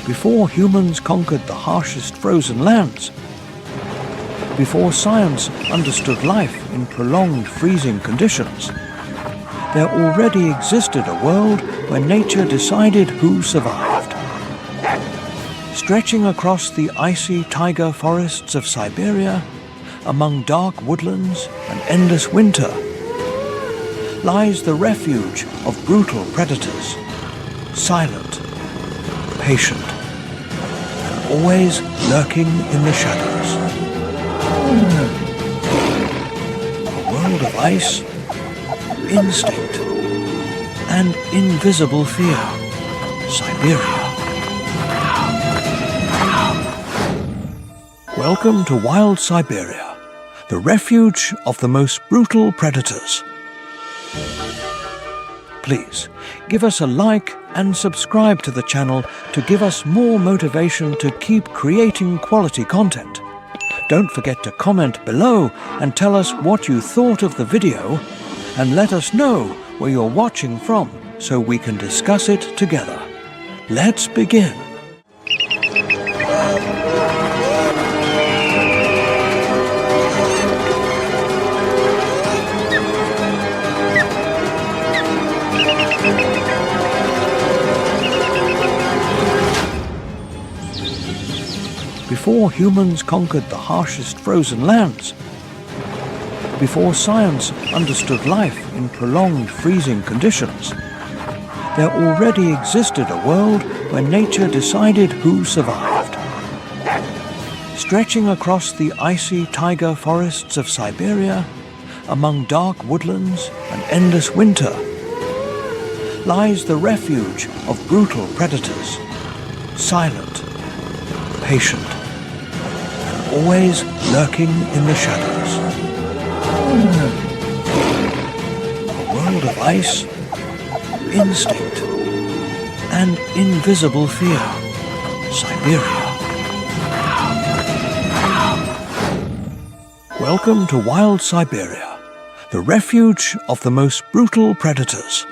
Before humans conquered the harshest frozen lands, before science understood life in prolonged freezing conditions, there already existed a world where nature decided who survived. Stretching across the icy taiga forests of Siberia, among dark woodlands and endless winter, lies the refuge of brutal predators, silent, patient, and always lurking in the shadows. A world of ice, instinct, and invisible fear. Siberia. Welcome to wild Siberia, the refuge of the most brutal predators. Please, give us a like and subscribe to the channel to give us more motivation to keep creating quality content. Don't forget to comment below and tell us what you thought of the video, and let us know where you're watching from so we can discuss it together. Let's begin. Before humans conquered the harshest frozen lands, before science understood life in prolonged freezing conditions, there already existed a world where nature decided who survived. Stretching across the icy taiga forests of Siberia, among dark woodlands and endless winter, lies the refuge of brutal predators, silent, patient, and always lurking in the shadows. A world of ice, instinct, and invisible fear. Siberia. Welcome to wild Siberia, the refuge of the most brutal predators.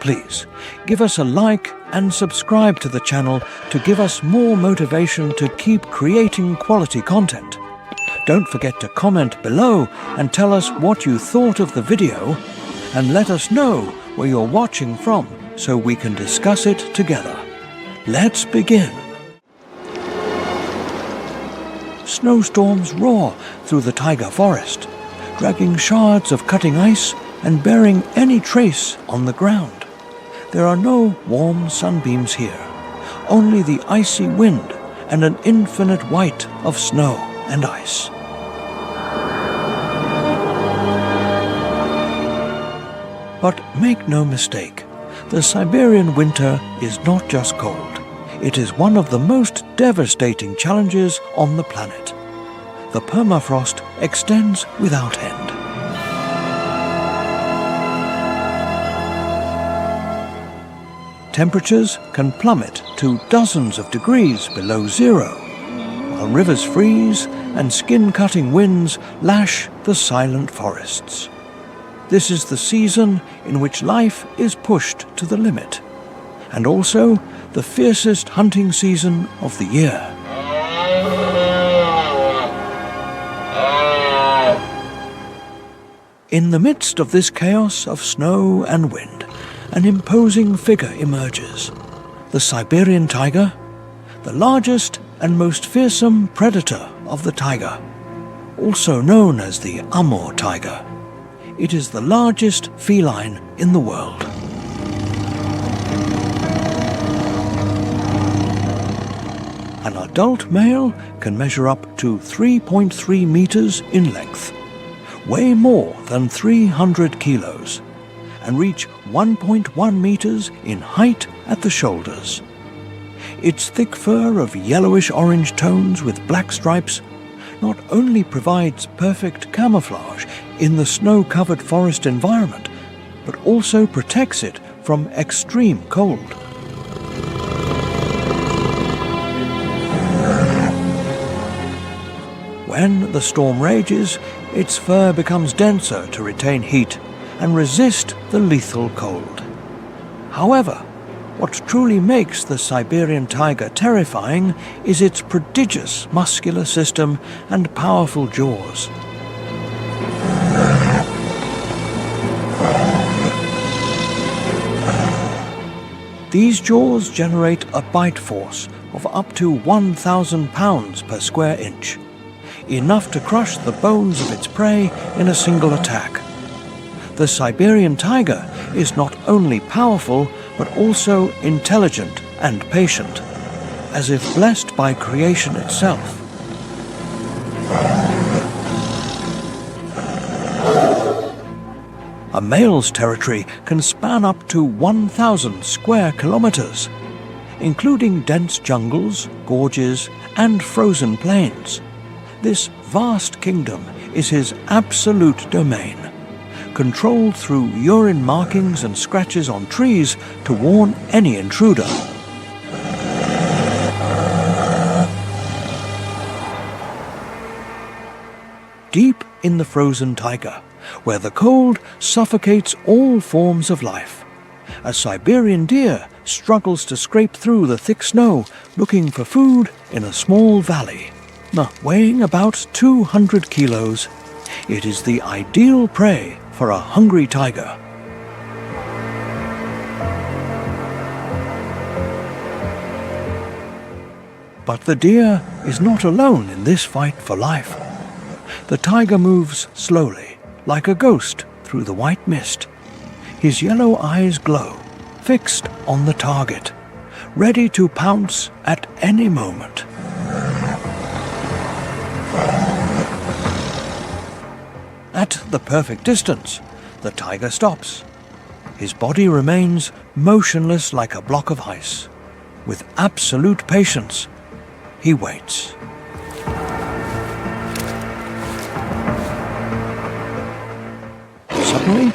Please, give us a like and subscribe to the channel to give us more motivation to keep creating quality content. Don't forget to comment below and tell us what you thought of the video, and let us know where you're watching from so we can discuss it together. Let's begin. Snowstorms roar through the taiga forest, dragging shards of cutting ice and burying any trace on the ground. There are no warm sunbeams here, only the icy wind and an infinite white of snow and ice. But make no mistake, the Siberian winter is not just cold. It is one of the most devastating challenges on the planet. The permafrost extends without end. Temperatures can plummet to dozens of degrees below zero, while rivers freeze and skin-cutting winds lash the silent forests. This is the season in which life is pushed to the limit, and also the fiercest hunting season of the year. In the midst of this chaos of snow and wind, an imposing figure emerges. The Siberian tiger, the largest and most fearsome predator of the taiga, also known as the Amur tiger. It is the largest feline in the world. An adult male can measure up to 3.3 meters in length, weigh more than 300 kilos, and reach 1.1 meters in height at the shoulders. Its thick fur of yellowish-orange tones with black stripes not only provides perfect camouflage in the snow-covered forest environment, but also protects it from extreme cold. When the storm rages, its fur becomes denser to retain heat and resist the lethal cold. However, What truly makes the Siberian tiger terrifying is its prodigious muscular system and powerful jaws. These jaws generate a bite force of up to 1,000 pounds per square inch, enough to crush the bones of its prey in a single attack. The Siberian tiger is not only powerful, but also intelligent and patient, as if blessed by creation itself. A male's territory can span up to 1,000 square kilometers, including dense jungles, gorges, and frozen plains. This vast kingdom is his absolute domain, controlled through urine markings and scratches on trees to warn any intruder. Deep in the frozen taiga, where the cold suffocates all forms of life, a Siberian deer struggles to scrape through the thick snow looking for food in a small valley. Weighing about 200 kilos, it is the ideal prey for a hungry tiger. But the deer is not alone in this fight for life. The tiger moves slowly, like a ghost through the white mist. His yellow eyes glow, fixed on the target, ready to pounce at any moment. At the perfect distance, the tiger stops. His body remains motionless like a block of ice. With absolute patience, he waits. Suddenly,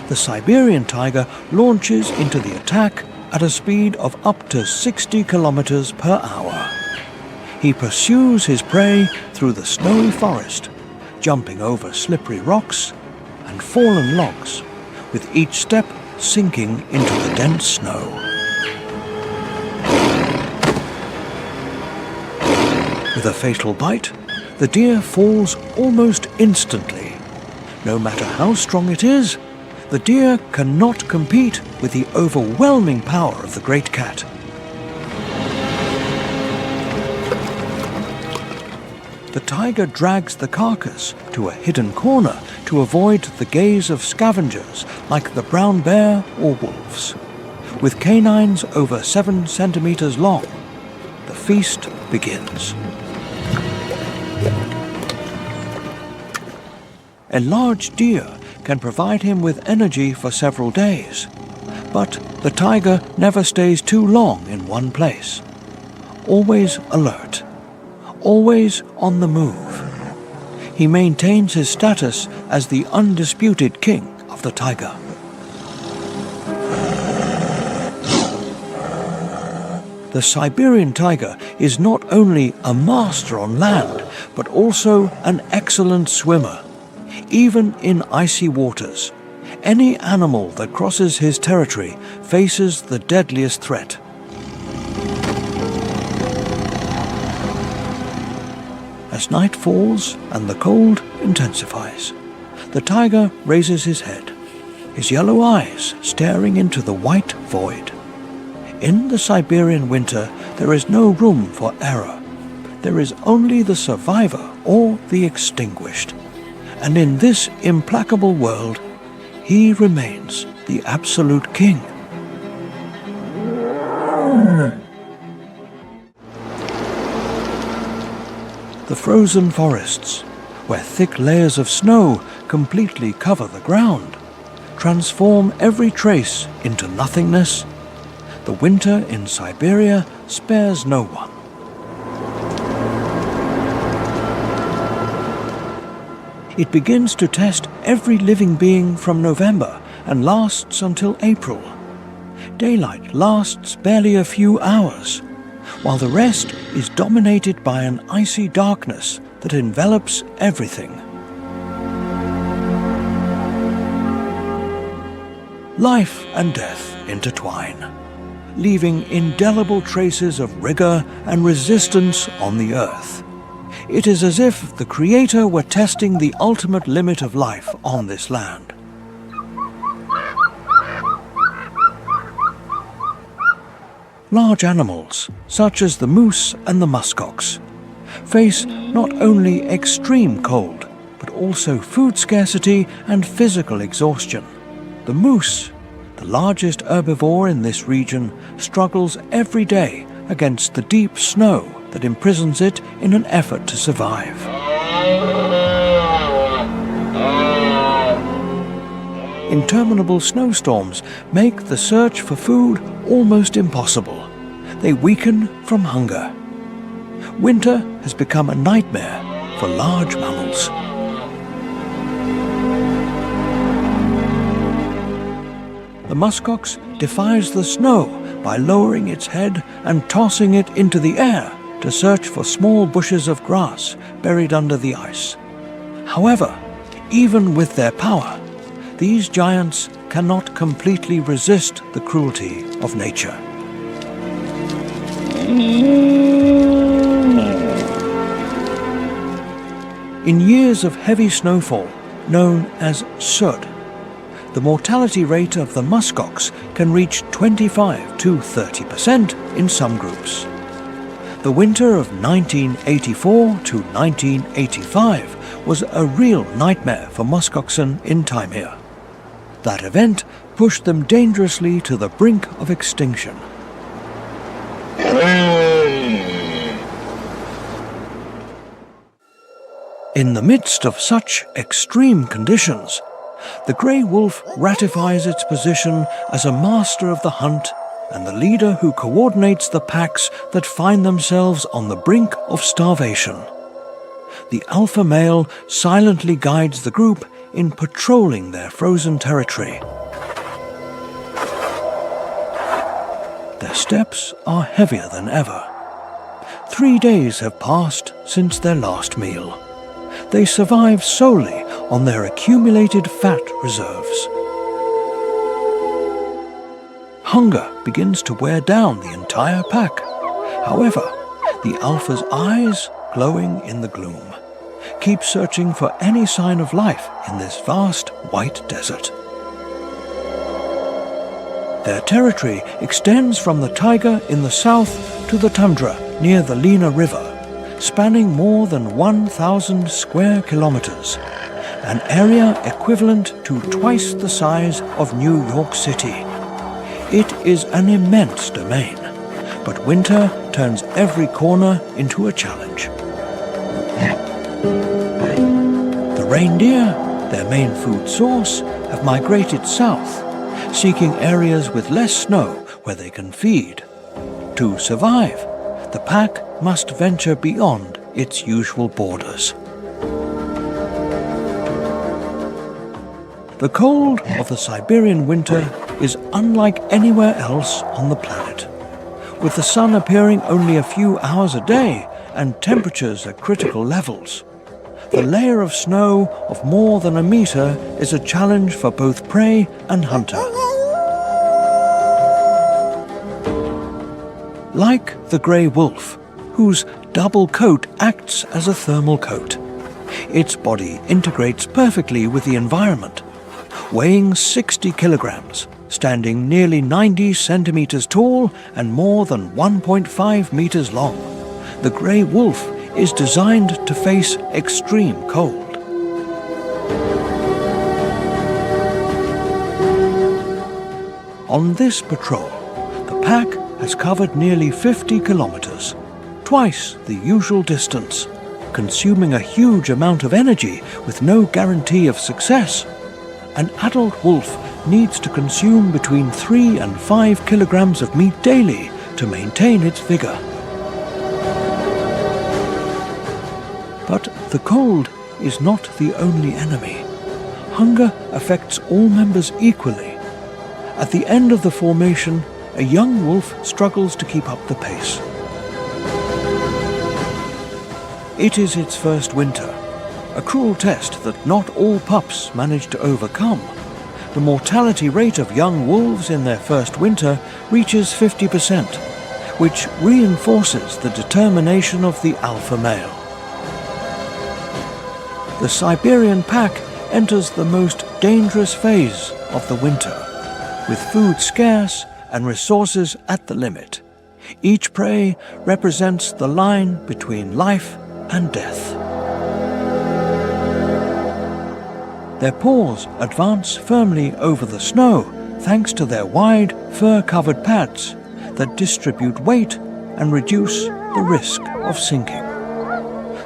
the Siberian tiger launches into the attack at a speed of up to 60 kilometers per hour. He pursues his prey through the snowy forest, jumping over slippery rocks and fallen logs, with each step sinking into the dense snow. With a fatal bite, the deer falls almost instantly. No matter how strong it is, the deer cannot compete with the overwhelming power of the great cat. The tiger drags the carcass to a hidden corner to avoid the gaze of scavengers like the brown bear or wolves. With canines over 7 centimeters long, the feast begins. A large deer can provide him with energy for several days, but the tiger never stays too long in one place. Always alert, always on the move. He maintains his status as the undisputed king of the taiga. The Siberian tiger is not only a master on land, but also an excellent swimmer. Even in icy waters, any animal that crosses his territory faces the deadliest threat. As night falls and the cold intensifies, the tiger raises his head, his yellow eyes staring into the white void. In the Siberian winter, there is no room for error. There is only the survivor or the extinguished. And in this implacable world, he remains the absolute king. The frozen forests, where thick layers of snow completely cover the ground, transform every trace into nothingness. The winter in Siberia spares no one. It begins to test every living being from November and lasts until April. Daylight lasts barely a few hours, while the rest is dominated by an icy darkness that envelops everything. Life and death intertwine. leaving indelible traces of rigor and resistance on the earth. It is as if the Creator were testing the ultimate limit of life on this land. Large animals, such as the moose and the muskox, face not only extreme cold, but also food scarcity and physical exhaustion. The moose, the largest herbivore in this region, struggles every day against the deep snow that imprisons it in an effort to survive. Interminable snowstorms make the search for food almost impossible. They weaken from hunger. Winter has become a nightmare for large mammals. The muskox defies the snow by lowering its head and tossing it into the air to search for small bushes of grass buried under the ice. However, even with their power, these giants cannot completely resist the cruelty of nature. In years of heavy snowfall, known as sud, the mortality rate of the muskox can reach 25 to 30% in some groups. The winter of 1984 to 1985 was a real nightmare for muskoxen in Taimyr. That event pushed them dangerously to the brink of extinction. In the midst of such extreme conditions, the grey wolf ratifies its position as a master of the hunt and the leader who coordinates the packs that find themselves on the brink of starvation. The alpha male silently guides the group in patrolling their frozen territory. Their steps are heavier than ever. 3 days have passed since their last meal. They survive solely on their accumulated fat reserves. Hunger begins to wear down the entire pack. However, the alpha's eyes, glowing in the gloom, keep searching for any sign of life in this vast white desert. Their territory extends from the taiga in the south to the tundra near the Lena River, spanning more than 1,000 square kilometers, an area equivalent to twice the size of New York City. It is an immense domain, but winter turns every corner into a challenge. The reindeer, their main food source, have migrated south, seeking areas with less snow where they can feed. To survive, the pack must venture beyond its usual borders. The cold of the Siberian winter is unlike anywhere else on the planet. With the sun appearing only a few hours a day and temperatures at critical levels, the layer of snow of more than a meter is a challenge for both prey and hunter. Like the grey wolf, whose double coat acts as a thermal coat, its body integrates perfectly with the environment. Weighing 60 kilograms, standing nearly 90 centimeters tall and more than 1.5 meters long, the grey wolf is designed to face extreme cold. On this patrol, the pack has covered nearly 50 kilometers, twice the usual distance, consuming a huge amount of energy with no guarantee of success. An adult wolf needs to consume between 3 and 5 kilograms of meat daily to maintain its vigor. But the cold is not the only enemy. Hunger affects all members equally. At the end of the formation, a young wolf struggles to keep up the pace. It is its first winter, a cruel test that not all pups manage to overcome. the mortality rate of young wolves in their first winter reaches 50%, which reinforces the determination of the alpha male. The Siberian pack enters the most dangerous phase of the winter, with food scarce and resources at the limit. Each prey represents the line between life and death. Their paws advance firmly over the snow thanks to their wide, fur-covered pads that distribute weight and reduce the risk of sinking.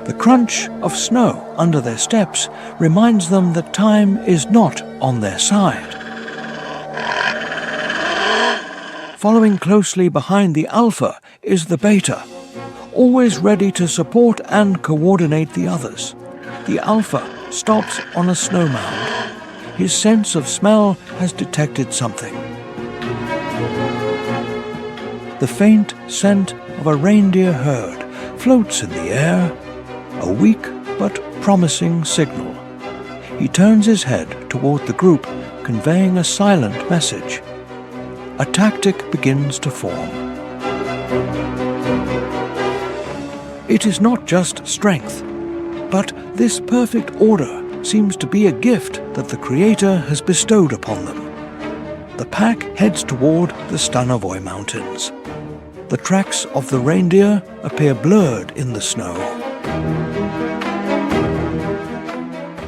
The crunch of snow under their steps reminds them that time is not on their side. Following closely behind the alpha is the beta, always ready to support and coordinate the others. The alpha stops on a snow mound. His sense of smell has detected something. The faint scent of a reindeer herd floats in the air, a weak but promising signal. He turns his head toward the group, conveying a silent message. A tactic begins to form. It is not just strength, but this perfect order seems to be a gift that the Creator has bestowed upon them. The pack heads toward the Stanovoy Mountains. The tracks of the reindeer appear blurred in the snow.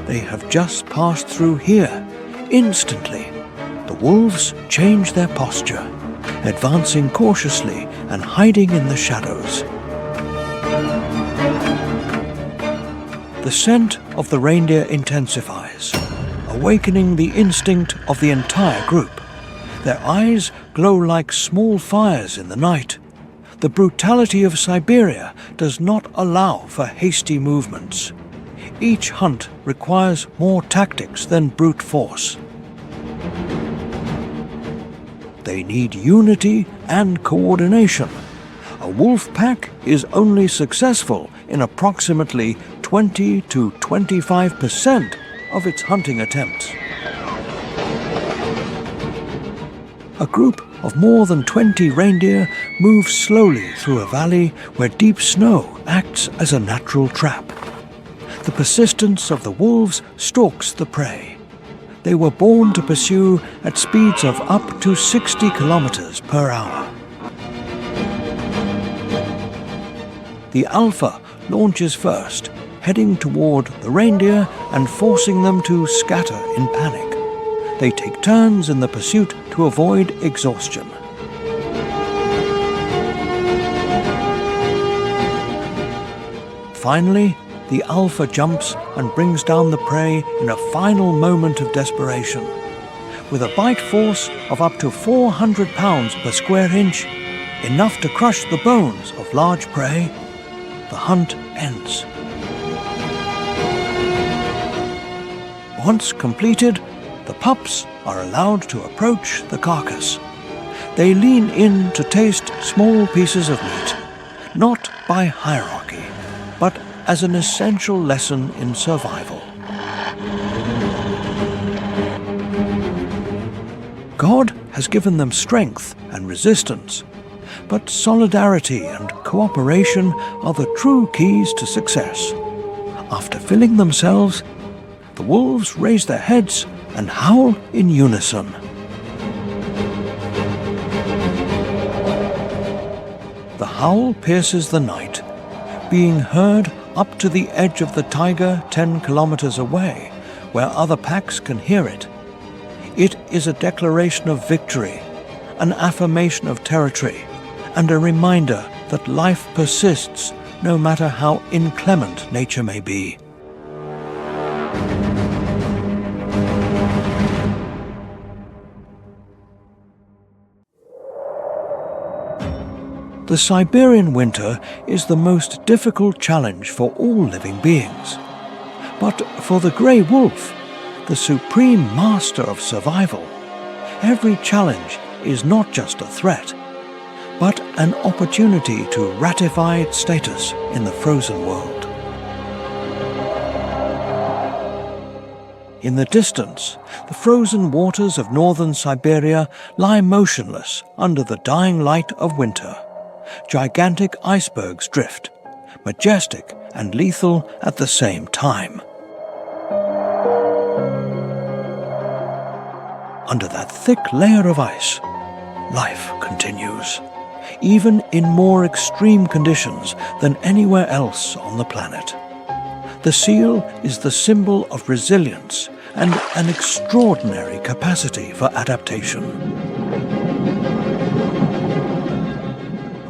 They have just passed through here. Instantly, the wolves change their posture, advancing cautiously and hiding in the shadows. The scent of the reindeer intensifies, awakening the instinct of the entire group. Their eyes glow like small fires in the night. The brutality of Siberia does not allow for hasty movements. Each hunt requires more tactics than brute force. They need unity and coordination. A wolf pack is only successful in approximately 20 to 25% of its hunting attempts. A group of more than 20 reindeer move slowly through a valley where deep snow acts as a natural trap. The persistence of the wolves stalks the prey. They were born to pursue at speeds of up to 60 kilometers per hour. The alpha launches first, heading toward the reindeer and forcing them to scatter in panic. They take turns in the pursuit to avoid exhaustion. Finally, the alpha jumps and brings down the prey in a final moment of desperation. With a bite force of up to 400 pounds per square inch, enough to crush the bones of large prey, the hunt ends. Once completed, the pups are allowed to approach the carcass. They lean in to taste small pieces of meat, not by hierarchy, but as an essential lesson in survival. God has given them strength and resistance, but solidarity and cooperation are the true keys to success. After filling themselves, the wolves raise their heads and howl in unison. The howl pierces the night, being heard up to the edge of the taiga 10 kilometers away, where other packs can hear it. It is a declaration of victory, an affirmation of territory, and a reminder that life persists no matter how inclement nature may be. The Siberian winter is the most difficult challenge for all living beings. But for the grey wolf, the supreme master of survival, every challenge is not just a threat, but an opportunity to ratify its status in the frozen world. In the distance, the frozen waters of northern Siberia lie motionless under the dying light of winter. Gigantic icebergs drift, majestic and lethal at the same time. Under that thick layer of ice, life continues, even in more extreme conditions than anywhere else on the planet. The seal is the symbol of resilience and an extraordinary capacity for adaptation.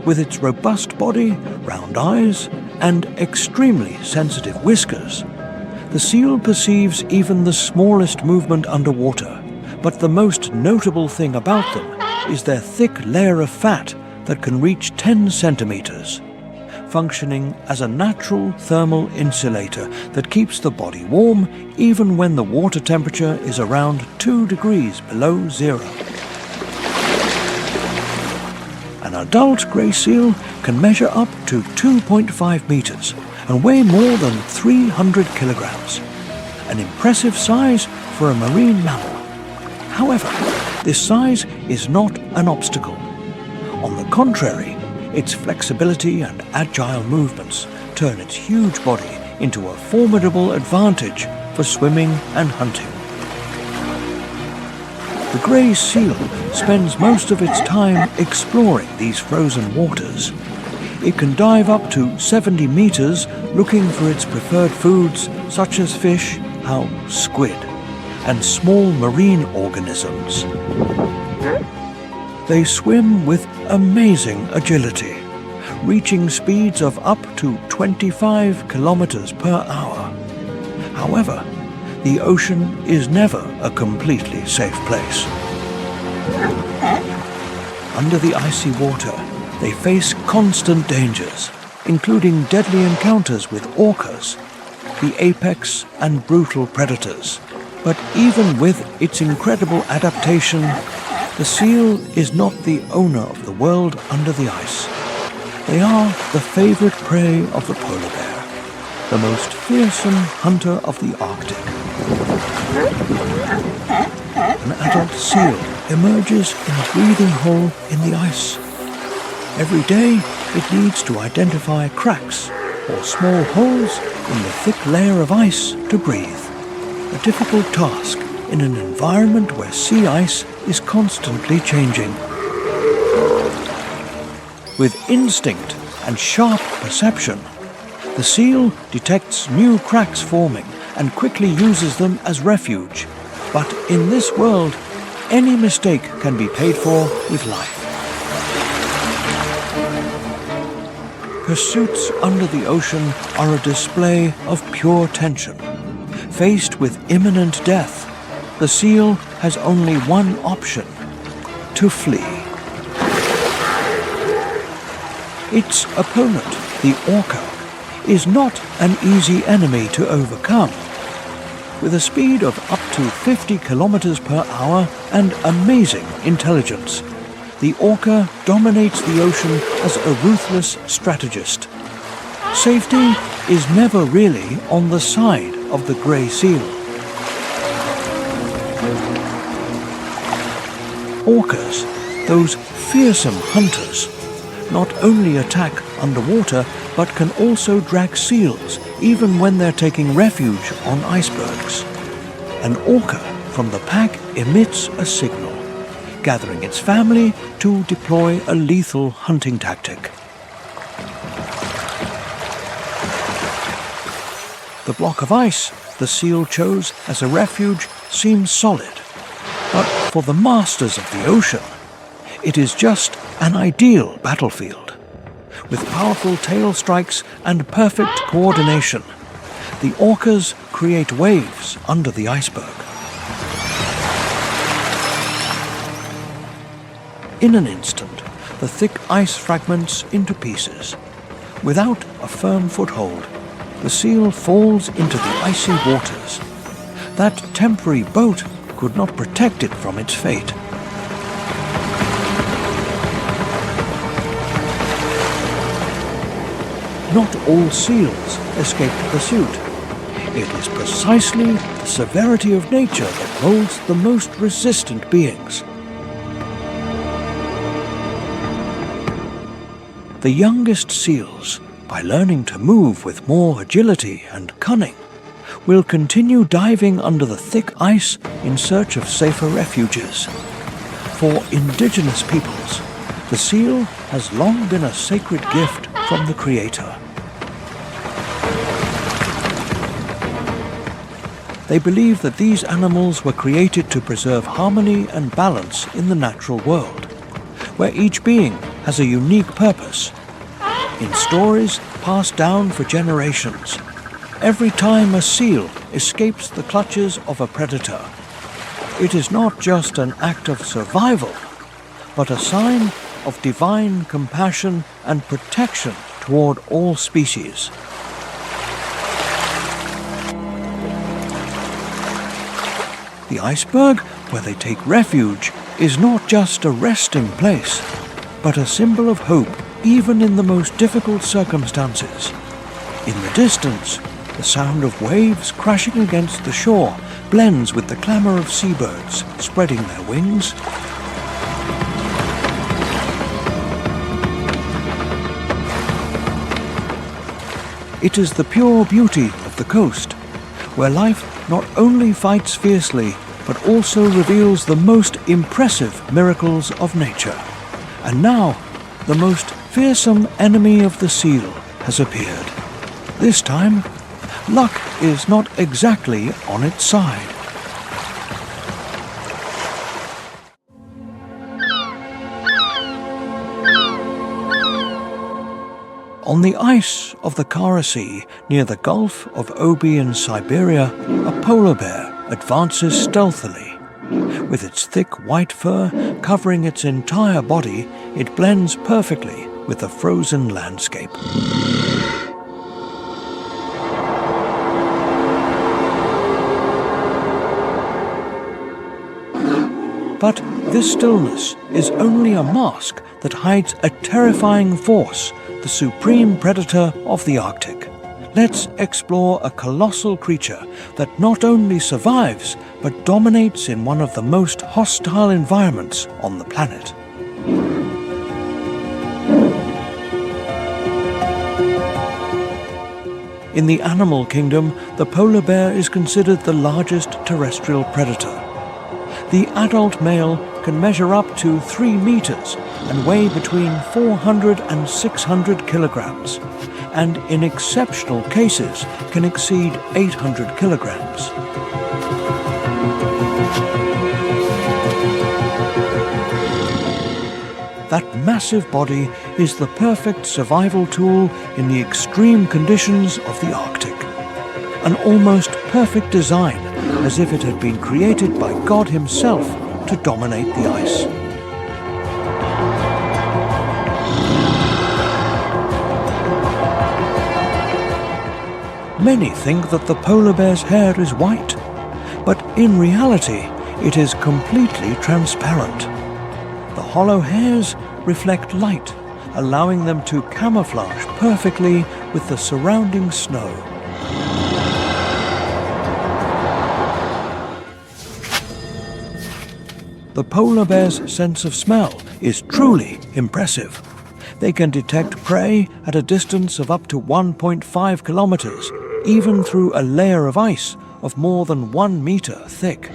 With its robust body, round eyes, and extremely sensitive whiskers, the seal perceives even the smallest movement underwater, but the most notable thing about them is their thick layer of fat that can reach 10 centimeters, functioning as a natural thermal insulator that keeps the body warm even when the water temperature is around 2 degrees below zero. An adult grey seal can measure up to 2.5 meters and weigh more than 300 kilograms, an impressive size for a marine mammal. However, this size is not an obstacle. On the contrary, its flexibility and agile movements turn its huge body into a formidable advantage for swimming and hunting. The grey seal spends most of its time exploring these frozen waters. It can dive up to 70 meters looking for its preferred foods such as fish, squid, and small marine organisms. They swim with amazing agility, reaching speeds of up to 25 kilometers per hour. However, the ocean is never a completely safe place. Under the icy water, they face constant dangers, including deadly encounters with orcas, the apex and brutal predators. But even with its incredible adaptation, the seal is not the owner of the world under the ice. They are the favorite prey of the polar bear, the most fearsome hunter of the Arctic. An adult seal emerges in a breathing hole in the ice. Every day, it needs to identify cracks or small holes in the thick layer of ice to breathe, a difficult task in an environment where sea ice is constantly changing. With instinct and sharp perception, the seal detects new cracks forming and quickly uses them as refuge. But in this world, any mistake can be paid for with life. Pursuits under the ocean are a display of pure tension. Faced with imminent death, the seal has only one option: to flee. Its opponent, the orca, is not an easy enemy to overcome. With a speed of up to 50 kilometers per hour and amazing intelligence, the orca dominates the ocean as a ruthless strategist. Safety is never really on the side of the grey seal. Orcas, those fearsome hunters, not only attack underwater but can also drag seals even when they're taking refuge on icebergs. An orca from the pack emits a signal, gathering its family to deploy a lethal hunting tactic. The block of ice the seal chose as a refuge seems solid, but for the masters of the ocean, it is just an ideal battlefield. With powerful tail strikes and perfect coordination, the orcas create waves under the iceberg. In an instant, the thick ice fragments into pieces. Without a firm foothold, the seal falls into the icy waters. That temporary boat could not protect it from its fate. Not all seals escape pursuit. It is precisely the severity of nature that molds the most resistant beings. The youngest seals, by learning to move with more agility and cunning, will continue diving under the thick ice in search of safer refuges. For indigenous peoples, the seal has long been a sacred gift from the Creator. They believe that these animals were created to preserve harmony and balance in the natural world, where each being has a unique purpose. In stories passed down for generations, every time a seal escapes the clutches of a predator, it is not just an act of survival, but a sign of divine compassion and protection toward all species. The iceberg, where they take refuge, is not just a resting place, but a symbol of hope even in the most difficult circumstances. In the distance, the sound of waves crashing against the shore blends with the clamor of seabirds spreading their wings. It is the pure beauty of the coast, where life not only fights fiercely, but also reveals the most impressive miracles of nature. And now, the most fearsome enemy of the seal has appeared. This time, luck is not exactly on its side. On the ice of the Kara Sea, near the Gulf of Obi in Siberia, a polar bear advances stealthily. With its thick white fur covering its entire body, it blends perfectly with the frozen landscape. But this stillness is only a mask that hides a terrifying force, the supreme predator of the Arctic. Let's explore a colossal creature that not only survives, but dominates in one of the most hostile environments on the planet. In the animal kingdom, the polar bear is considered the largest terrestrial predator. The adult male can measure up to 3 meters and weigh between 400 and 600 kilograms, and in exceptional cases can exceed 800 kilograms. That massive body is the perfect survival tool in the extreme conditions of the Arctic. An almost perfect design, as if it had been created by God Himself to dominate the ice. Many think that the polar bear's hair is white, but in reality it is completely transparent. The hollow hairs reflect light, allowing them to camouflage perfectly with the surrounding snow. The polar bear's sense of smell is truly impressive. They can detect prey at a distance of up to 1.5 kilometers, even through a layer of ice of more than 1 meter thick.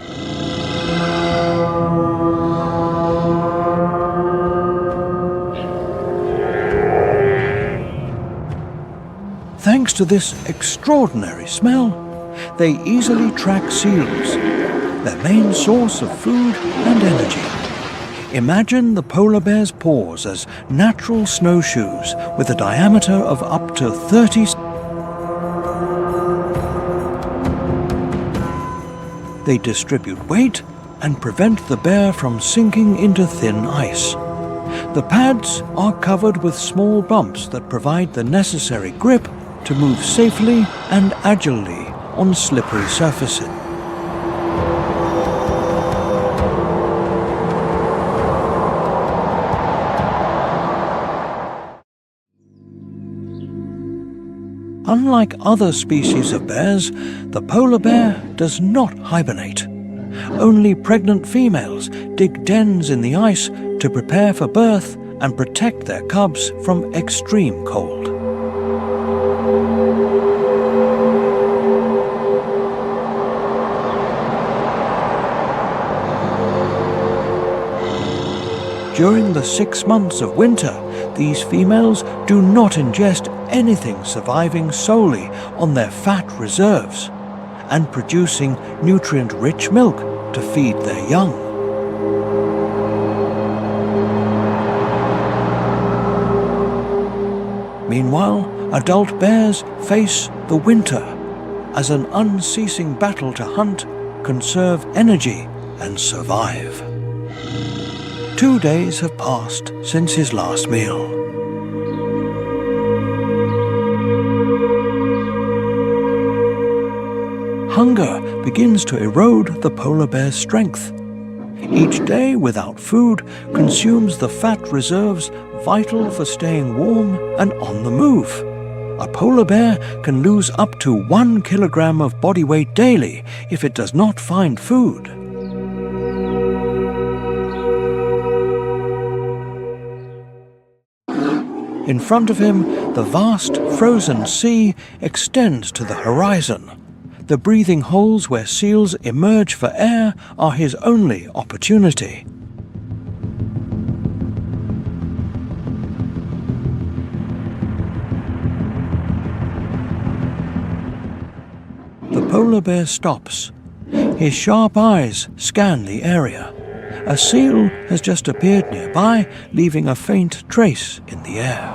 Thanks to this extraordinary smell, they easily track seals, their main source of food and energy. Imagine the polar bear's paws as natural snowshoes with a diameter of up to 30. They distribute weight and prevent the bear from sinking into thin ice. The pads are covered with small bumps that provide the necessary grip to move safely and agilely on slippery surfaces. Unlike other species of bears, the polar bear does not hibernate. Only pregnant females dig dens in the ice to prepare for birth and protect their cubs from extreme cold. During the 6 months of winter, these females do not ingest anything surviving solely on their fat reserves and producing nutrient-rich milk to feed their young. Meanwhile, adult bears face the winter as an unceasing battle to hunt, conserve energy, and survive. 2 days have passed since his last meal. Hunger begins to erode the polar bear's strength. Each day without food consumes the fat reserves vital for staying warm and on the move. A polar bear can lose up to 1 kilogram of body weight daily if it does not find food. In front of him, the vast frozen sea extends to the horizon. The breathing holes where seals emerge for air are his only opportunity. The polar bear stops. His sharp eyes scan the area. A seal has just appeared nearby, leaving a faint trace in the air.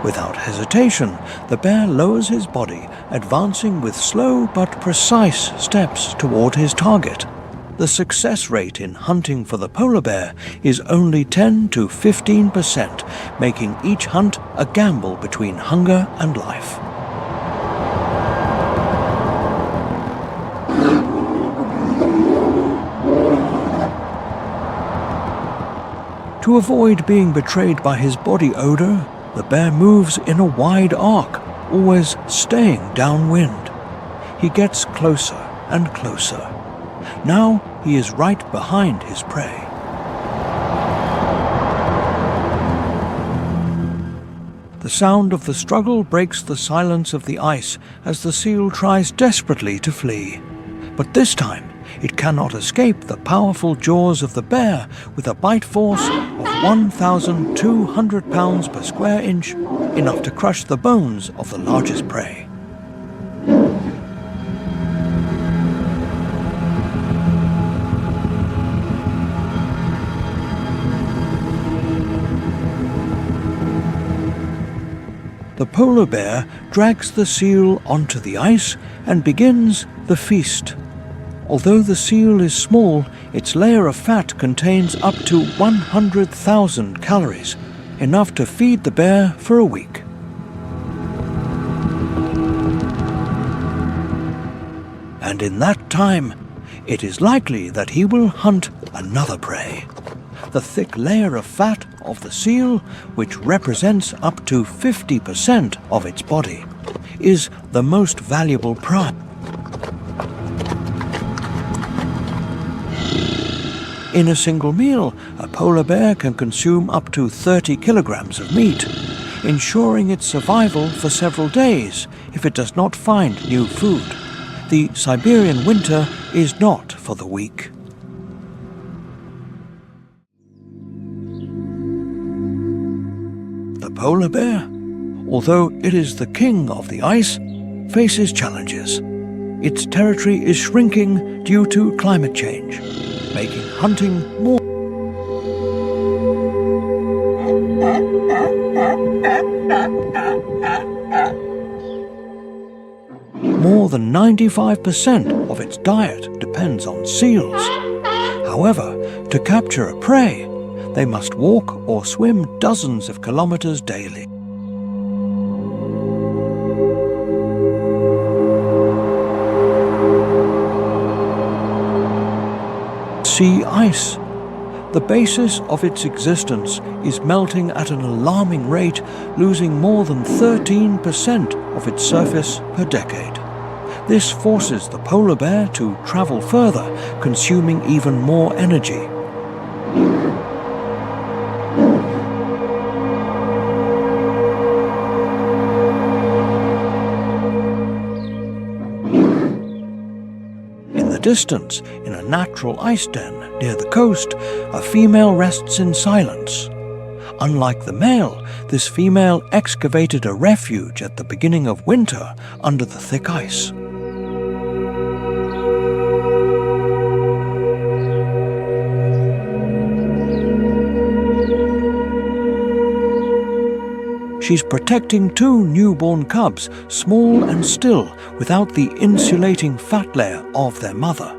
Without hesitation, the bear lowers his body, advancing with slow but precise steps toward his target. The success rate in hunting for the polar bear is only 10 to 15%, making each hunt a gamble between hunger and life. To avoid being betrayed by his body odor, the bear moves in a wide arc, always staying downwind. He gets closer and closer. Now he is right behind his prey. The sound of the struggle breaks the silence of the ice as the seal tries desperately to flee. But this time, it cannot escape the powerful jaws of the bear with a bite force of 1,200 pounds per square inch, enough to crush the bones of the largest prey. The polar bear drags the seal onto the ice and begins the feast. Although the seal is small, its layer of fat contains up to 100,000 calories, enough to feed the bear for a week. And in that time, it is likely that he will hunt another prey. The thick layer of fat of the seal, which represents up to 50% of its body, is the most valuable prize. In a single meal, a polar bear can consume up to 30 kilograms of meat, ensuring its survival for several days if it does not find new food. The Siberian winter is not for the weak. The polar bear, although it is the king of the ice, faces challenges. Its territory is shrinking due to climate change, making hunting more. More than 95% of its diet depends on seals. However, to capture a prey, they must walk or swim dozens of kilometers daily. sea ice. The basis of its existence is melting at an alarming rate, losing more than 13% of its surface per decade. This forces the polar bear to travel further, consuming even more energy. In the distance, in a natural ice den near the coast, a female rests in silence. Unlike the male, this female excavated a refuge at the beginning of winter under the thick ice. She's protecting two newborn cubs, small and still, without the insulating fat layer of their mother.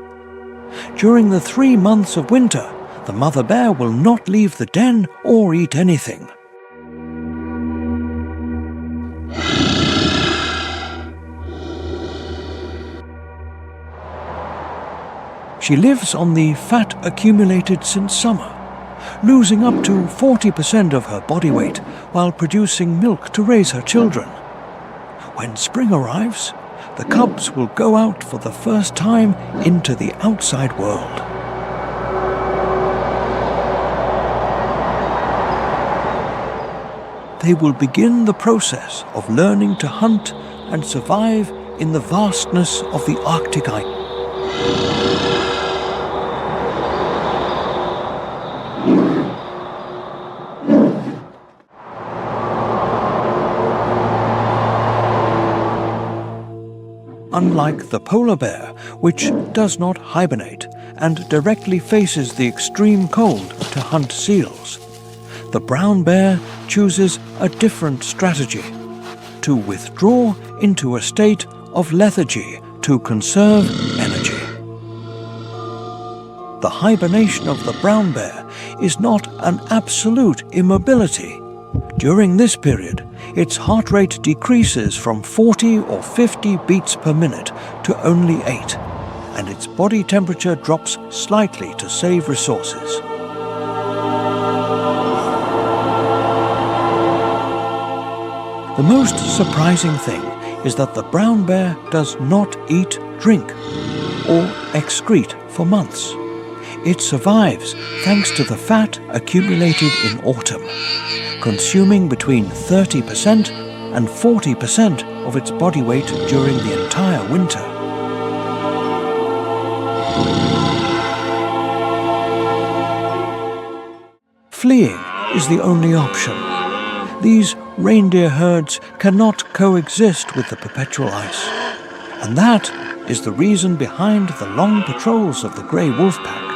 During the 3 months of winter, the mother bear will not leave the den or eat anything. She lives on the fat accumulated since summer, losing up to 40% of her body weight while producing milk to raise her children. When spring arrives, the cubs will go out for the first time into the outside world. They will begin the process of learning to hunt and survive in the vastness of the Arctic ice. Unlike the polar bear, which does not hibernate and directly faces the extreme cold to hunt seals, the brown bear chooses a different strategy: to withdraw into a state of lethargy to conserve energy. The hibernation of the brown bear is not an absolute immobility. During this period, its heart rate decreases from 40 or 50 beats per minute to only 8, and its body temperature drops slightly to save resources. The most surprising thing is that the brown bear does not eat, drink, or excrete for months. It survives thanks to the fat accumulated in autumn, consuming between 30% and 40% of its body weight during the entire winter. Fleeing is the only option. These reindeer herds cannot coexist with the perpetual ice, and that is the reason behind the long patrols of the grey wolf pack.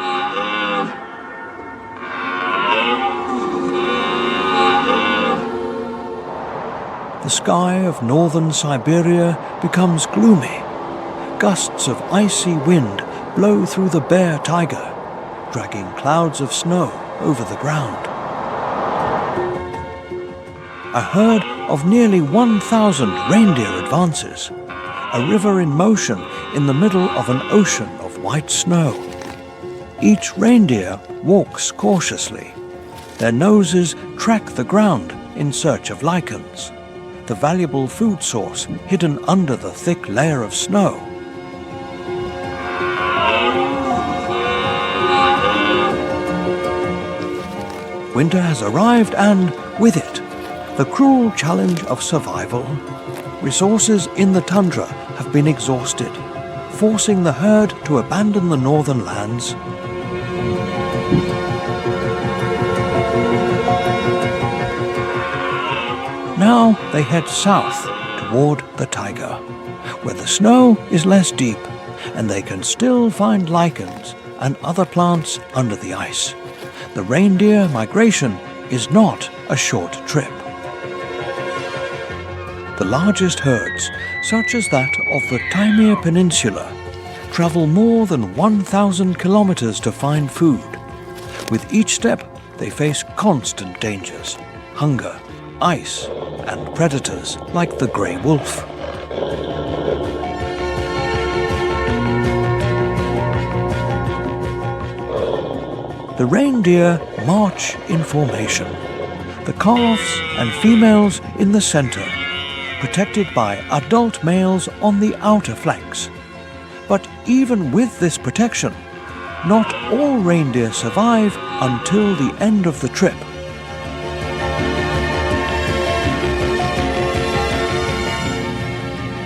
The sky of northern Siberia becomes gloomy. Gusts of icy wind blow through the bare taiga, dragging clouds of snow over the ground. A herd of nearly 1,000 reindeer advances, a river in motion in the middle of an ocean of white snow. Each reindeer walks cautiously. Their noses track the ground in search of lichens, the valuable food source hidden under the thick layer of snow. Winter has arrived, and with it, the cruel challenge of survival. Resources in the tundra have been exhausted, forcing the herd to abandon the northern lands. Now they head south toward the taiga, where the snow is less deep and they can still find lichens and other plants under the ice. The reindeer migration is not a short trip. The largest herds, such as that of the Taimyr Peninsula, travel more than 1,000 kilometers to find food. With each step, they face constant dangers: hunger, ice, and predators like the grey wolf. The reindeer march in formation, the calves and females in the center, protected by adult males on the outer flanks. But even with this protection, not all reindeer survive until the end of the trip.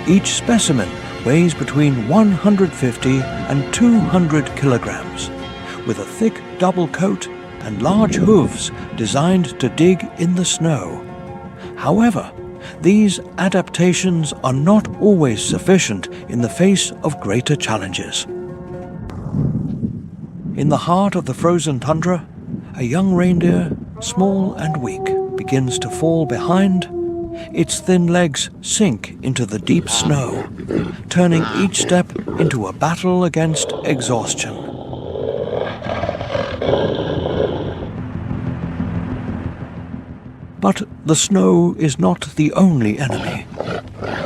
Each specimen weighs between 150 and 200 kilograms, with a thick double coat and large hooves designed to dig in the snow. However, these adaptations are not always sufficient in the face of greater challenges. In the heart of the frozen tundra, a young reindeer, small and weak, begins to fall behind. Its thin legs sink into the deep snow, turning each step into a battle against exhaustion. But the snow is not the only enemy.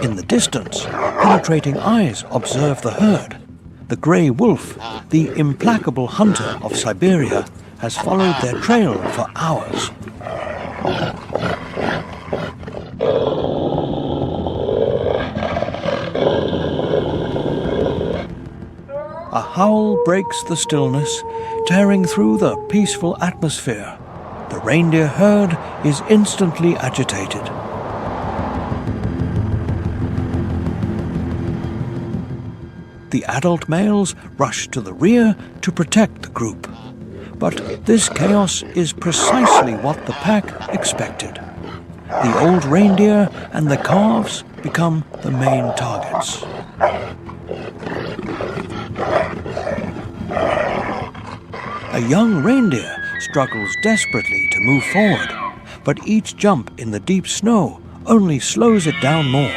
In the distance, penetrating eyes observe the herd. The grey wolf, the implacable hunter of Siberia, has followed their trail for hours. A howl breaks the stillness, tearing through the peaceful atmosphere. The reindeer herd is instantly agitated. The adult males rush to the rear to protect the group. But this chaos is precisely what the pack expected. The old reindeer and the calves become the main targets. A young reindeer struggles desperately to move forward, but each jump in the deep snow only slows it down more.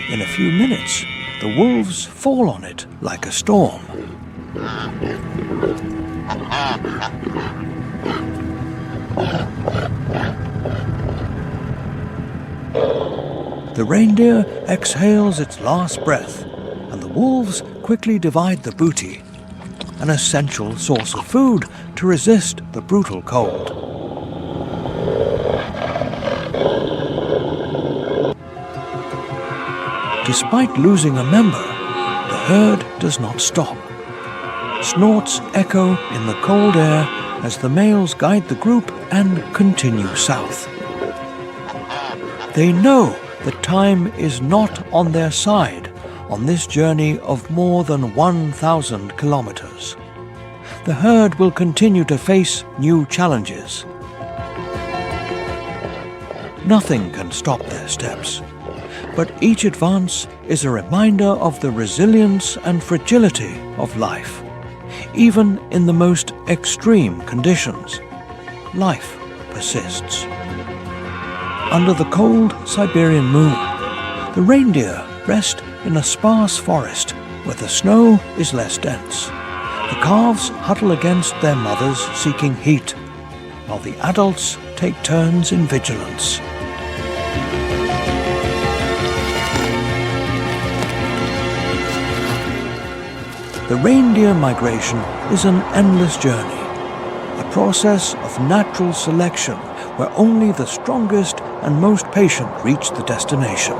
In a few minutes, the wolves fall on it like a storm. The reindeer exhales its last breath, and the wolves quickly divide the booty, an essential source of food to resist the brutal cold. Despite losing a member, the herd does not stop. Snorts echo in the cold air as the males guide the group and continue south. They know that time is not on their side on this journey of more than 1,000 kilometers. The herd will continue to face new challenges. Nothing can stop their steps, but each advance is a reminder of the resilience and fragility of life. Even in the most extreme conditions, life persists. Under the cold Siberian moon, the reindeer rest in a sparse forest where the snow is less dense. The calves huddle against their mothers seeking heat, while the adults take turns in vigilance. The reindeer migration is an endless journey, a process of natural selection where only the strongest and most patient reach the destination.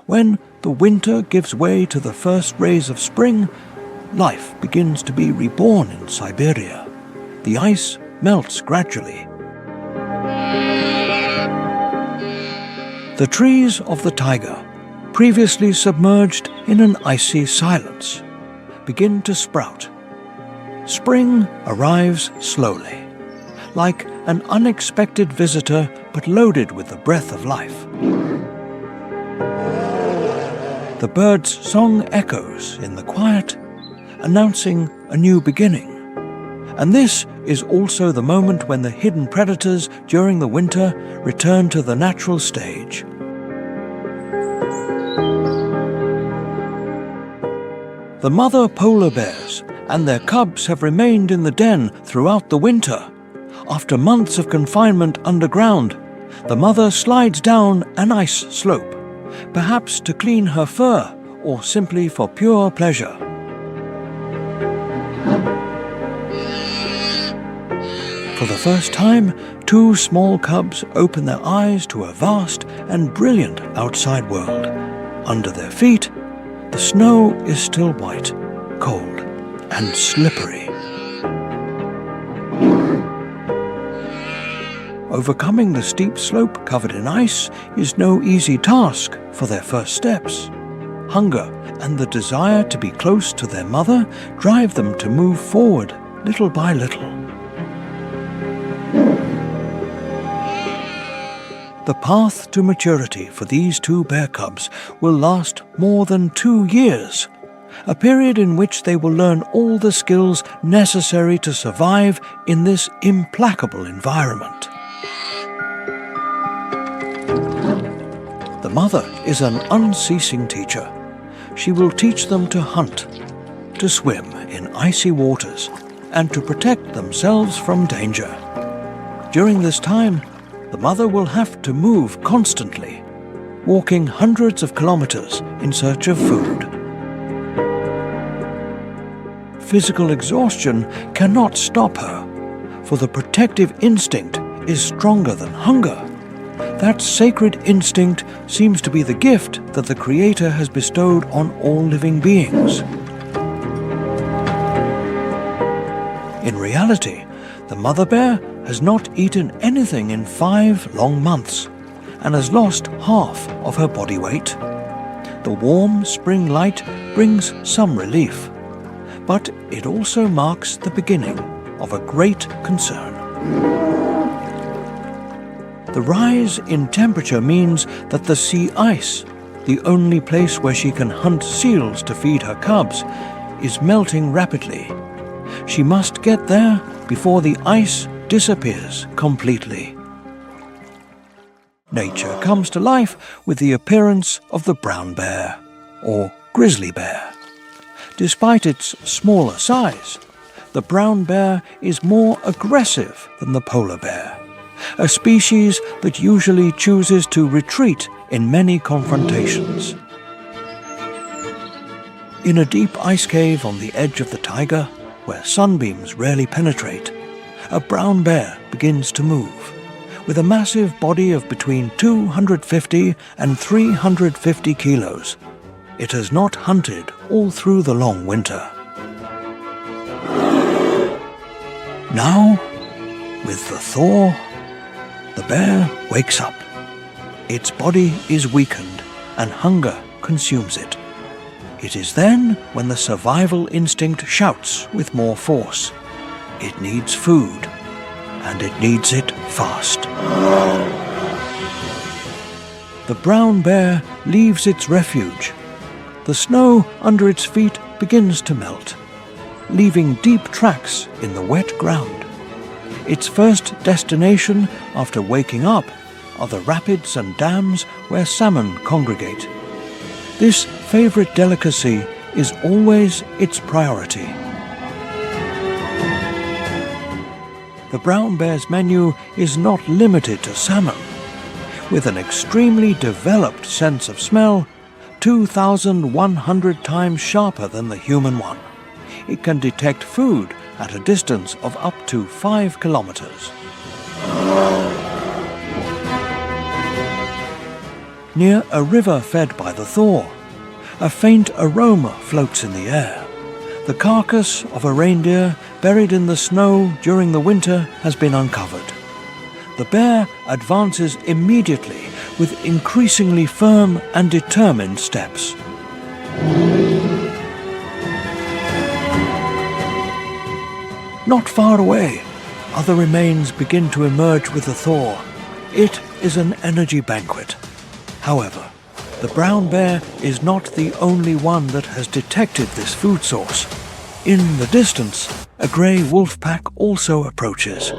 When the winter gives way to the first rays of spring, life begins to be reborn in Siberia. The ice melts gradually. The trees of the taiga, previously submerged in an icy silence, begin to sprout. Spring arrives slowly, like an unexpected visitor but loaded with the breath of life. The bird's song echoes in the quiet, announcing a new beginning. And this is also the moment when the hidden predators during the winter return to the natural stage. The mother polar bears and their cubs have remained in the den throughout the winter. After months of confinement underground, the mother slides down an ice slope, perhaps to clean her fur or simply for pure pleasure. For the first time, two small cubs open their eyes to a vast and brilliant outside world. Under their feet, the snow is still white, cold, and slippery. Overcoming the steep slope covered in ice is no easy task for their first steps. Hunger and the desire to be close to their mother drive them to move forward little by little. The path to maturity for these two bear cubs will last more than 2 years, a period in which they will learn all the skills necessary to survive in this implacable environment. The mother is an unceasing teacher. She will teach them to hunt, to swim in icy waters, and to protect themselves from danger. During this time, the mother will have to move constantly, walking hundreds of kilometers in search of food. Physical exhaustion cannot stop her, for the protective instinct is stronger than hunger. That sacred instinct seems to be the gift that the Creator has bestowed on all living beings. In reality, the mother bear has not eaten anything in 5 long months and has lost half of her body weight. The warm spring light brings some relief, but it also marks the beginning of a great concern. The rise in temperature means that the sea ice, the only place where she can hunt seals to feed her cubs, is melting rapidly. She must get there before the ice disappears completely. Nature comes to life with the appearance of the brown bear, or grizzly bear. Despite its smaller size, the brown bear is more aggressive than the polar bear, a species that usually chooses to retreat in many confrontations. In a deep ice cave on the edge of the taiga, where sunbeams rarely penetrate, a brown bear begins to move. With a massive body of between 250 and 350 kilos, it has not hunted all through the long winter. Now, with the thaw, the bear wakes up. Its body is weakened and hunger consumes it. It is then when the survival instinct shouts with more force. It needs food, and it needs it fast. The brown bear leaves its refuge. The snow under its feet begins to melt, leaving deep tracks in the wet ground. Its first destination after waking up are the rapids and dams where salmon congregate. This favorite delicacy is always its priority. The brown bear's menu is not limited to salmon. With an extremely developed sense of smell, 2,100 times sharper than the human one, it can detect food at a distance of up to 5 kilometers. Near a river fed by the thaw, a faint aroma floats in the air. The carcass of a reindeer buried in the snow during the winter has been uncovered. The bear advances immediately with increasingly firm and determined steps. Not far away, other remains begin to emerge with the thaw. It is an energy banquet. However, the brown bear is not the only one that has detected this food source. In the distance, a grey wolf pack also approaches.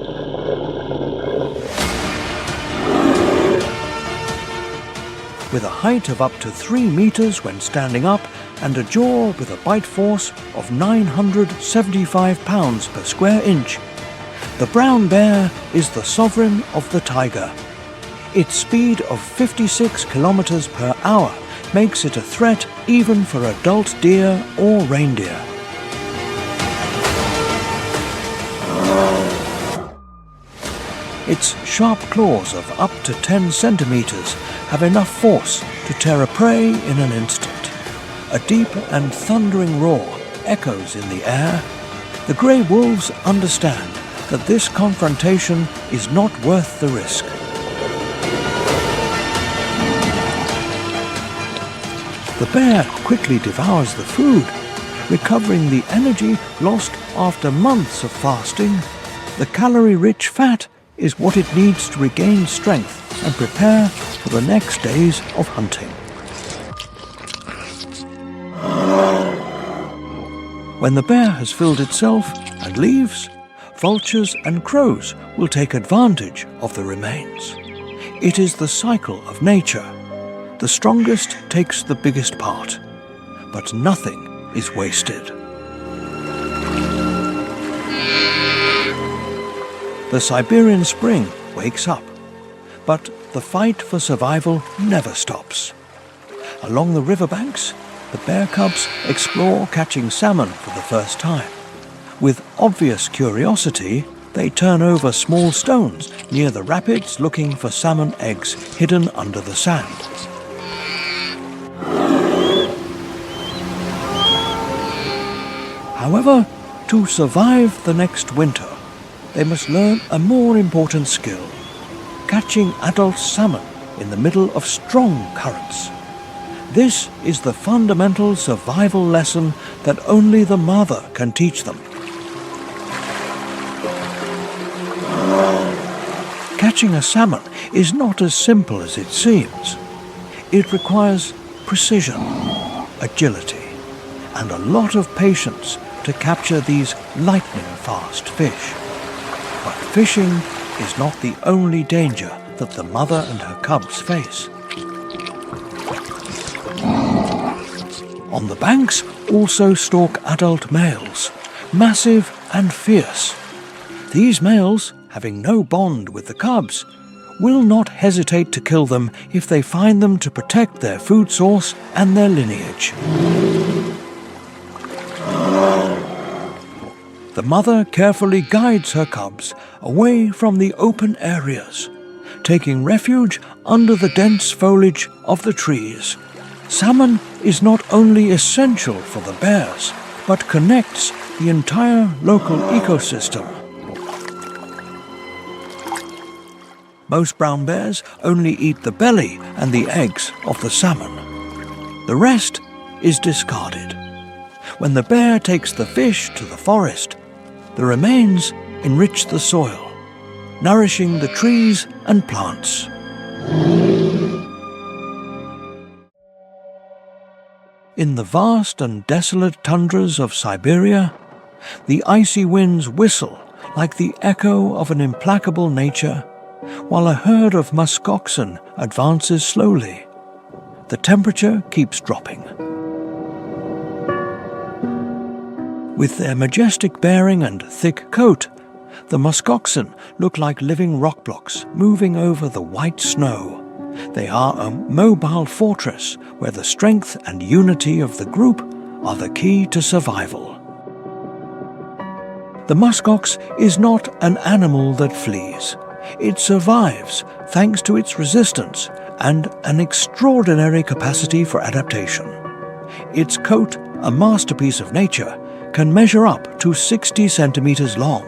With a height of up to 3 meters when standing up and a jaw with a bite force of 975 pounds per square inch, the brown bear is the sovereign of the taiga. Its speed of 56 kilometers per hour makes it a threat even for adult deer or reindeer. Its sharp claws of up to 10 centimeters have enough force to tear a prey in an instant. A deep and thundering roar echoes in the air. The grey wolves understand that this confrontation is not worth the risk. The bear quickly devours the food, recovering the energy lost after months of fasting. The calorie-rich fat is what it needs to regain strength and prepare for the next days of hunting. When the bear has filled itself and leaves, vultures and crows will take advantage of the remains. It is the cycle of nature. The strongest takes the biggest part, but nothing is wasted. The Siberian spring wakes up, but the fight for survival never stops. Along the riverbanks, the bear cubs explore catching salmon for the first time. With obvious curiosity, they turn over small stones near the rapids looking for salmon eggs hidden under the sand. However, to survive the next winter, they must learn a more important skill: catching adult salmon in the middle of strong currents. This is the fundamental survival lesson that only the mother can teach them. Catching a salmon is not as simple as it seems. It requires precision, agility, and a lot of patience to capture these lightning-fast fish. But fishing is not the only danger that the mother and her cubs face. On the banks also stalk adult males, massive and fierce. These males, having no bond with the cubs, will not hesitate to kill them if they find them to protect their food source and their lineage. The mother carefully guides her cubs away from the open areas, taking refuge under the dense foliage of the trees. Salmon is not only essential for the bears, but connects the entire local ecosystem. Most brown bears only eat the belly and the eggs of the salmon. The rest is discarded. When the bear takes the fish to the forest, the remains enrich the soil, nourishing the trees and plants. In the vast and desolate tundras of Siberia, the icy winds whistle like the echo of an implacable nature, while a herd of musk oxen advances slowly. The temperature keeps dropping. With their majestic bearing and thick coat, the musk oxen look like living rock blocks moving over the white snow. They are a mobile fortress where the strength and unity of the group are the key to survival. The musk ox is not an animal that flees. It survives thanks to its resistance and an extraordinary capacity for adaptation. Its coat, a masterpiece of nature, can measure up to 60 centimeters long,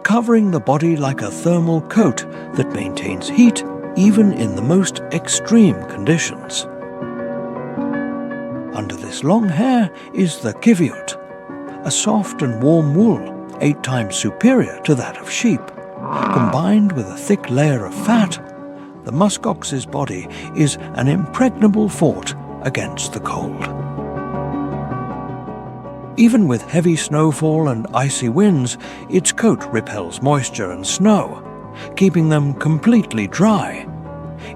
covering the body like a thermal coat that maintains heat even in the most extreme conditions. Under this long hair is the kiviot, a soft and warm wool 8 times superior to that of sheep. Combined with a thick layer of fat, the musk ox's body is an impregnable fort against the cold. Even with heavy snowfall and icy winds, its coat repels moisture and snow, keeping them completely dry.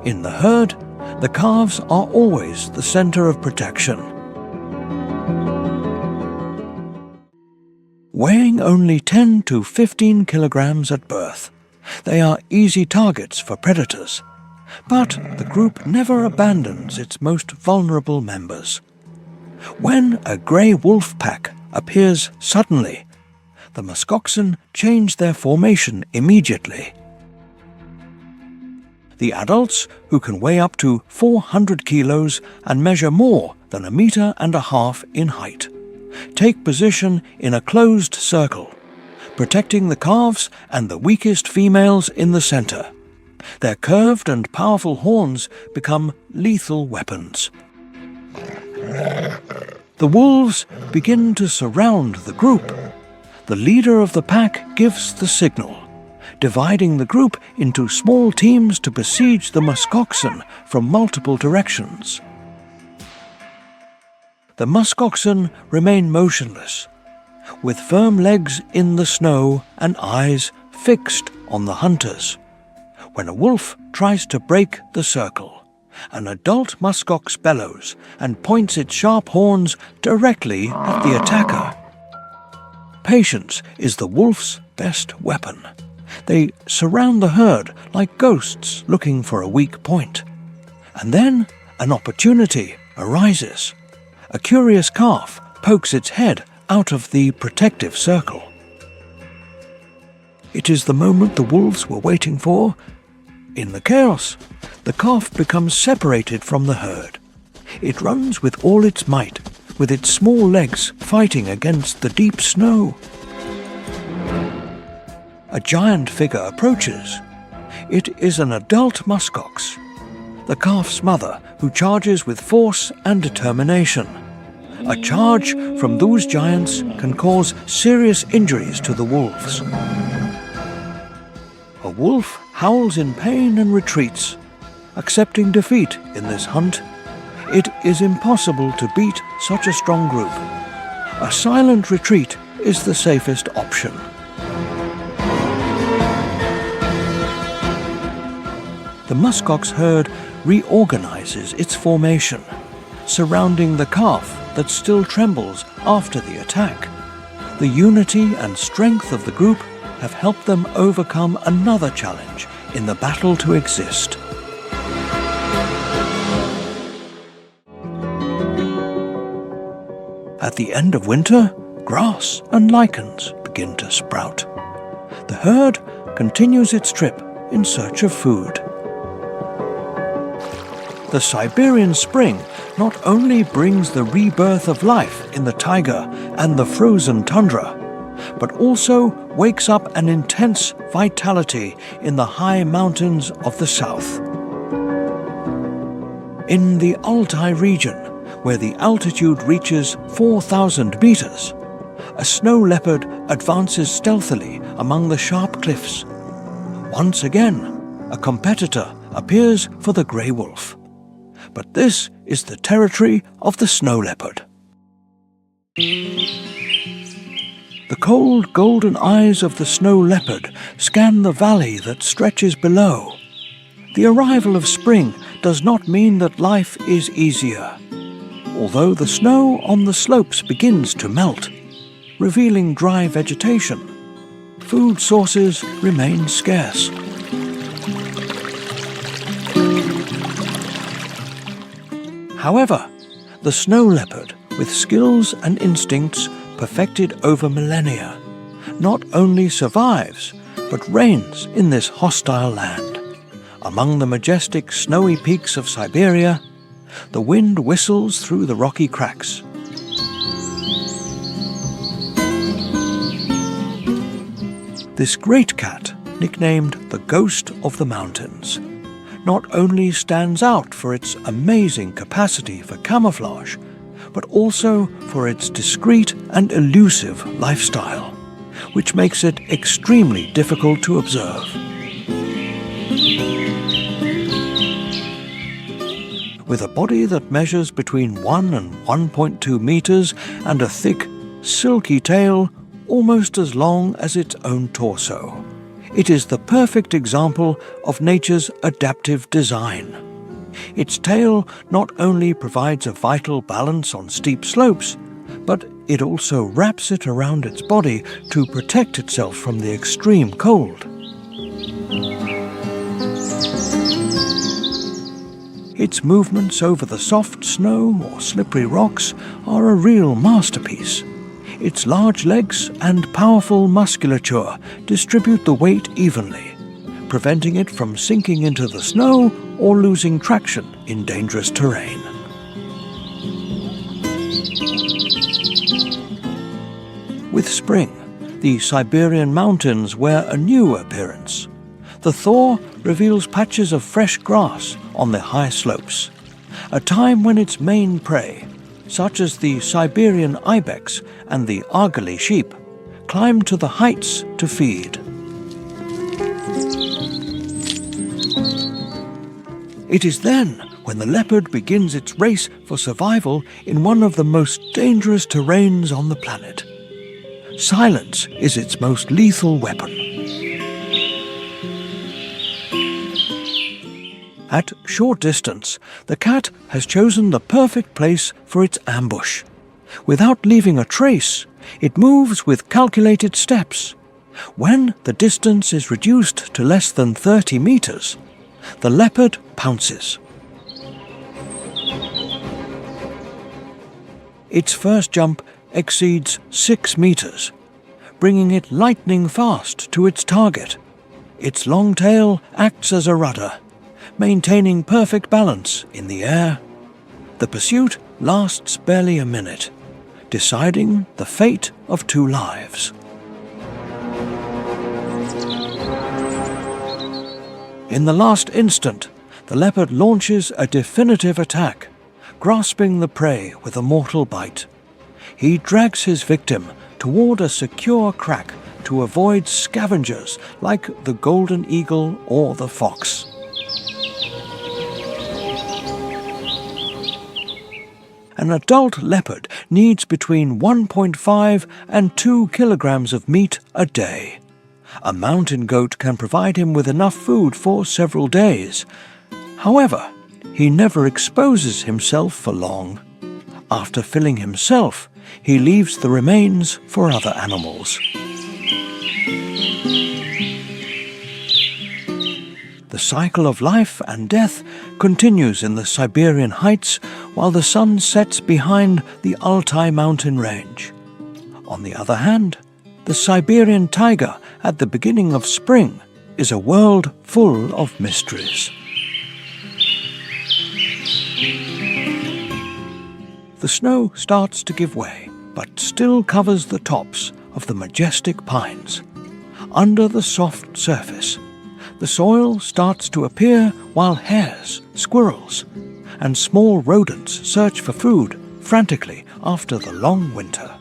In the herd, the calves are always the center of protection. Weighing only 10 to 15 kilograms at birth, they are easy targets for predators. But the group never abandons its most vulnerable members. When a grey wolf pack appears suddenly, the muskoxen change their formation immediately. The adults, who can weigh up to 400 kilos and measure more than 1.5 meters in height, take position in a closed circle, protecting the calves and the weakest females in the center. Their curved and powerful horns become lethal weapons. The wolves begin to surround the group. The leader of the pack gives the signal, dividing the group into small teams to besiege the muskoxen from multiple directions. The muskoxen remain motionless, with firm legs in the snow and eyes fixed on the hunters. When a wolf tries to break the circle, an adult muskox bellows and points its sharp horns directly at the attacker. Patience is the wolf's best weapon. They surround the herd like ghosts looking for a weak point. And then an opportunity arises. A curious calf pokes its head out of the protective circle. It is the moment the wolves were waiting for. In the chaos, the calf becomes separated from the herd. It runs with all its might, with its small legs fighting against the deep snow. A giant figure approaches. It is an adult muskox, the calf's mother, who charges with force and determination. A charge from those giants can cause serious injuries to the wolves. A wolf howls in pain and retreats, accepting defeat in this hunt. It is impossible to beat such a strong group. A silent retreat is the safest option. The muskox herd reorganizes its formation, surrounding the calf that still trembles after the attack. The unity and strength of the group have helped them overcome another challenge in the battle to exist. At the end of winter, grass and lichens begin to sprout. The herd continues its trip in search of food. The Siberian spring not only brings the rebirth of life in the taiga and the frozen tundra, but also wakes up an intense vitality in the high mountains of the south. In the Altai region, where the altitude reaches 4,000 meters, a snow leopard advances stealthily among the sharp cliffs. Once again, a competitor appears for the grey wolf. But this is the territory of the snow leopard. The cold golden eyes of the snow leopard scan the valley that stretches below. The arrival of spring does not mean that life is easier. Although the snow on the slopes begins to melt, revealing dry vegetation, food sources remain scarce. However, the snow leopard, with skills and instincts perfected over millennia, not only survives, but reigns in this hostile land. Among the majestic snowy peaks of Siberia, the wind whistles through the rocky cracks. This great cat, nicknamed the Ghost of the Mountains, not only stands out for its amazing capacity for camouflage, but also for its discreet and elusive lifestyle, which makes it extremely difficult to observe. With a body that measures between 1 and 1.2 meters and a thick, silky tail almost as long as its own torso, it is the perfect example of nature's adaptive design. Its tail not only provides a vital balance on steep slopes, but it also wraps it around its body to protect itself from the extreme cold. Its movements over the soft snow or slippery rocks are a real masterpiece. Its large legs and powerful musculature distribute the weight evenly, preventing it from sinking into the snow or losing traction in dangerous terrain. With spring, the Siberian mountains wear a new appearance. The thaw reveals patches of fresh grass on the high slopes, a time when its main prey, such as the Siberian ibex and the argali sheep, climb to the heights to feed. It is then when the leopard begins its race for survival in one of the most dangerous terrains on the planet. Silence is its most lethal weapon. At short distance, the cat has chosen the perfect place for its ambush. Without leaving a trace, it moves with calculated steps. When the distance is reduced to less than 30 meters, the leopard pounces. Its first jump exceeds 6 meters, bringing it lightning fast to its target. Its long tail acts as a rudder, maintaining perfect balance in the air. The pursuit lasts barely a minute, deciding the fate of 2 lives. In the last instant, the leopard launches a definitive attack, grasping the prey with a mortal bite. He drags his victim toward a secure crack to avoid scavengers like the golden eagle or the fox. An adult leopard needs between 1.5 and 2 kilograms of meat a day. A mountain goat can provide him with enough food for several days. However, he never exposes himself for long. After filling himself, he leaves the remains for other animals. The cycle of life and death continues in the Siberian heights while the sun sets behind the Altai mountain range. On the other hand, the Siberian taiga at the beginning of spring is a world full of mysteries. The snow starts to give way, but still covers the tops of the majestic pines. Under the soft surface, the soil starts to appear while hares, squirrels, and small rodents search for food frantically after the long winter.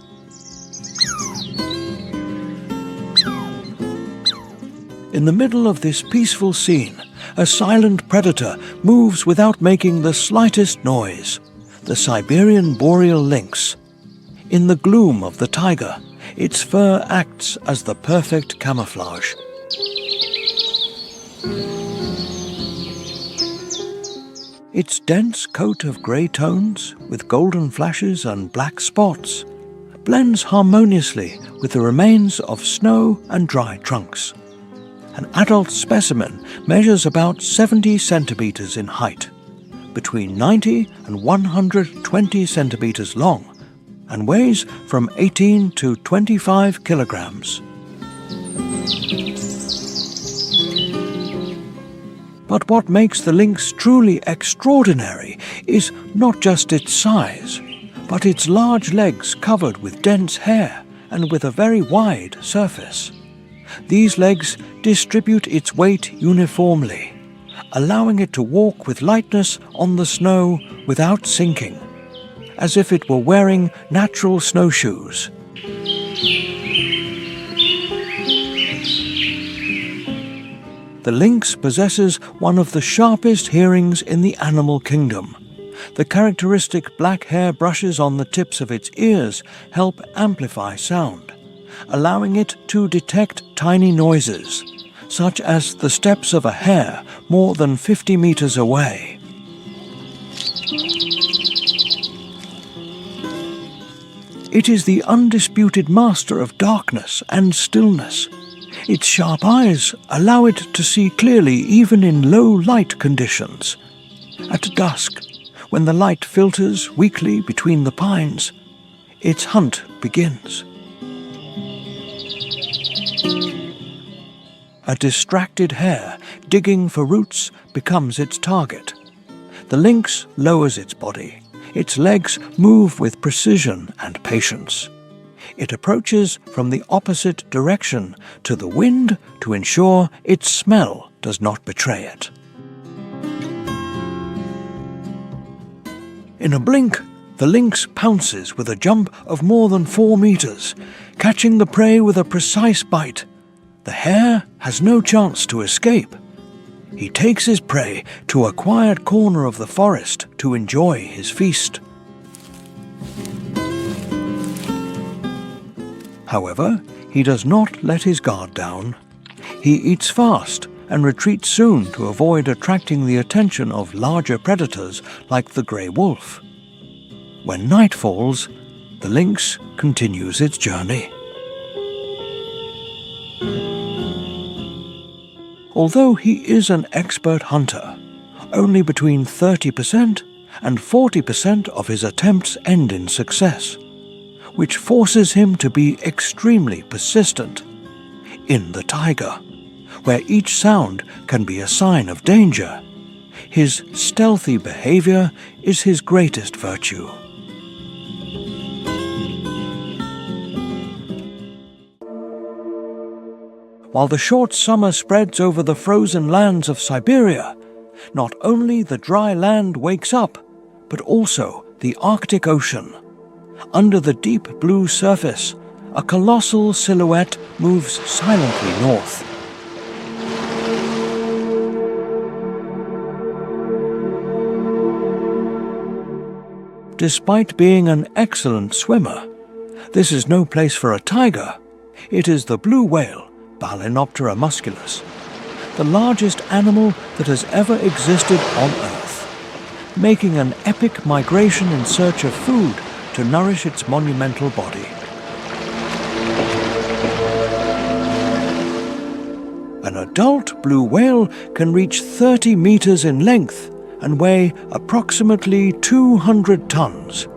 In the middle of this peaceful scene, a silent predator moves without making the slightest noise. The Siberian boreal lynx. In the gloom of the taiga, its fur acts as the perfect camouflage. Its dense coat of grey tones, with golden flashes and black spots, blends harmoniously with the remains of snow and dry trunks. An adult specimen measures about 70 centimeters in height, between 90 and 120 centimeters long, and weighs from 18 to 25 kilograms. But what makes the lynx truly extraordinary is not just its size, but its large legs covered with dense hair and with a very wide surface. These legs distribute its weight uniformly, allowing it to walk with lightness on the snow without sinking, as if it were wearing natural snowshoes. The lynx possesses one of the sharpest hearings in the animal kingdom. The characteristic black hair brushes on the tips of its ears help amplify sound, allowing it to detect tiny noises, such as the steps of a hare more than 50 meters away. It is the undisputed master of darkness and stillness. Its sharp eyes allow it to see clearly even in low light conditions. At dusk, when the light filters weakly between the pines, its hunt begins. A distracted hare digging for roots becomes its target. The lynx lowers its body. Its legs move with precision and patience. It approaches from the opposite direction to the wind to ensure its smell does not betray it. In a blink, the lynx pounces with a jump of more than 4 meters, catching the prey with a precise bite. The hare has no chance to escape. He takes his prey to a quiet corner of the forest to enjoy his feast. However, he does not let his guard down. He eats fast and retreats soon to avoid attracting the attention of larger predators like the grey wolf. When night falls, the lynx continues its journey. Although he is an expert hunter, only between 30% and 40% of his attempts end in success, which forces him to be extremely persistent. In the taiga, where each sound can be a sign of danger, his stealthy behavior is his greatest virtue. While the short summer spreads over the frozen lands of Siberia, not only the dry land wakes up, but also the Arctic Ocean. Under the deep blue surface, a colossal silhouette moves silently north. Despite being an excellent swimmer, this is no place for a tiger. It is the blue whale, Balænoptera musculus, the largest animal that has ever existed on Earth, making an epic migration in search of food to nourish its monumental body. An adult blue whale can reach 30 meters in length and weigh approximately 200 tons,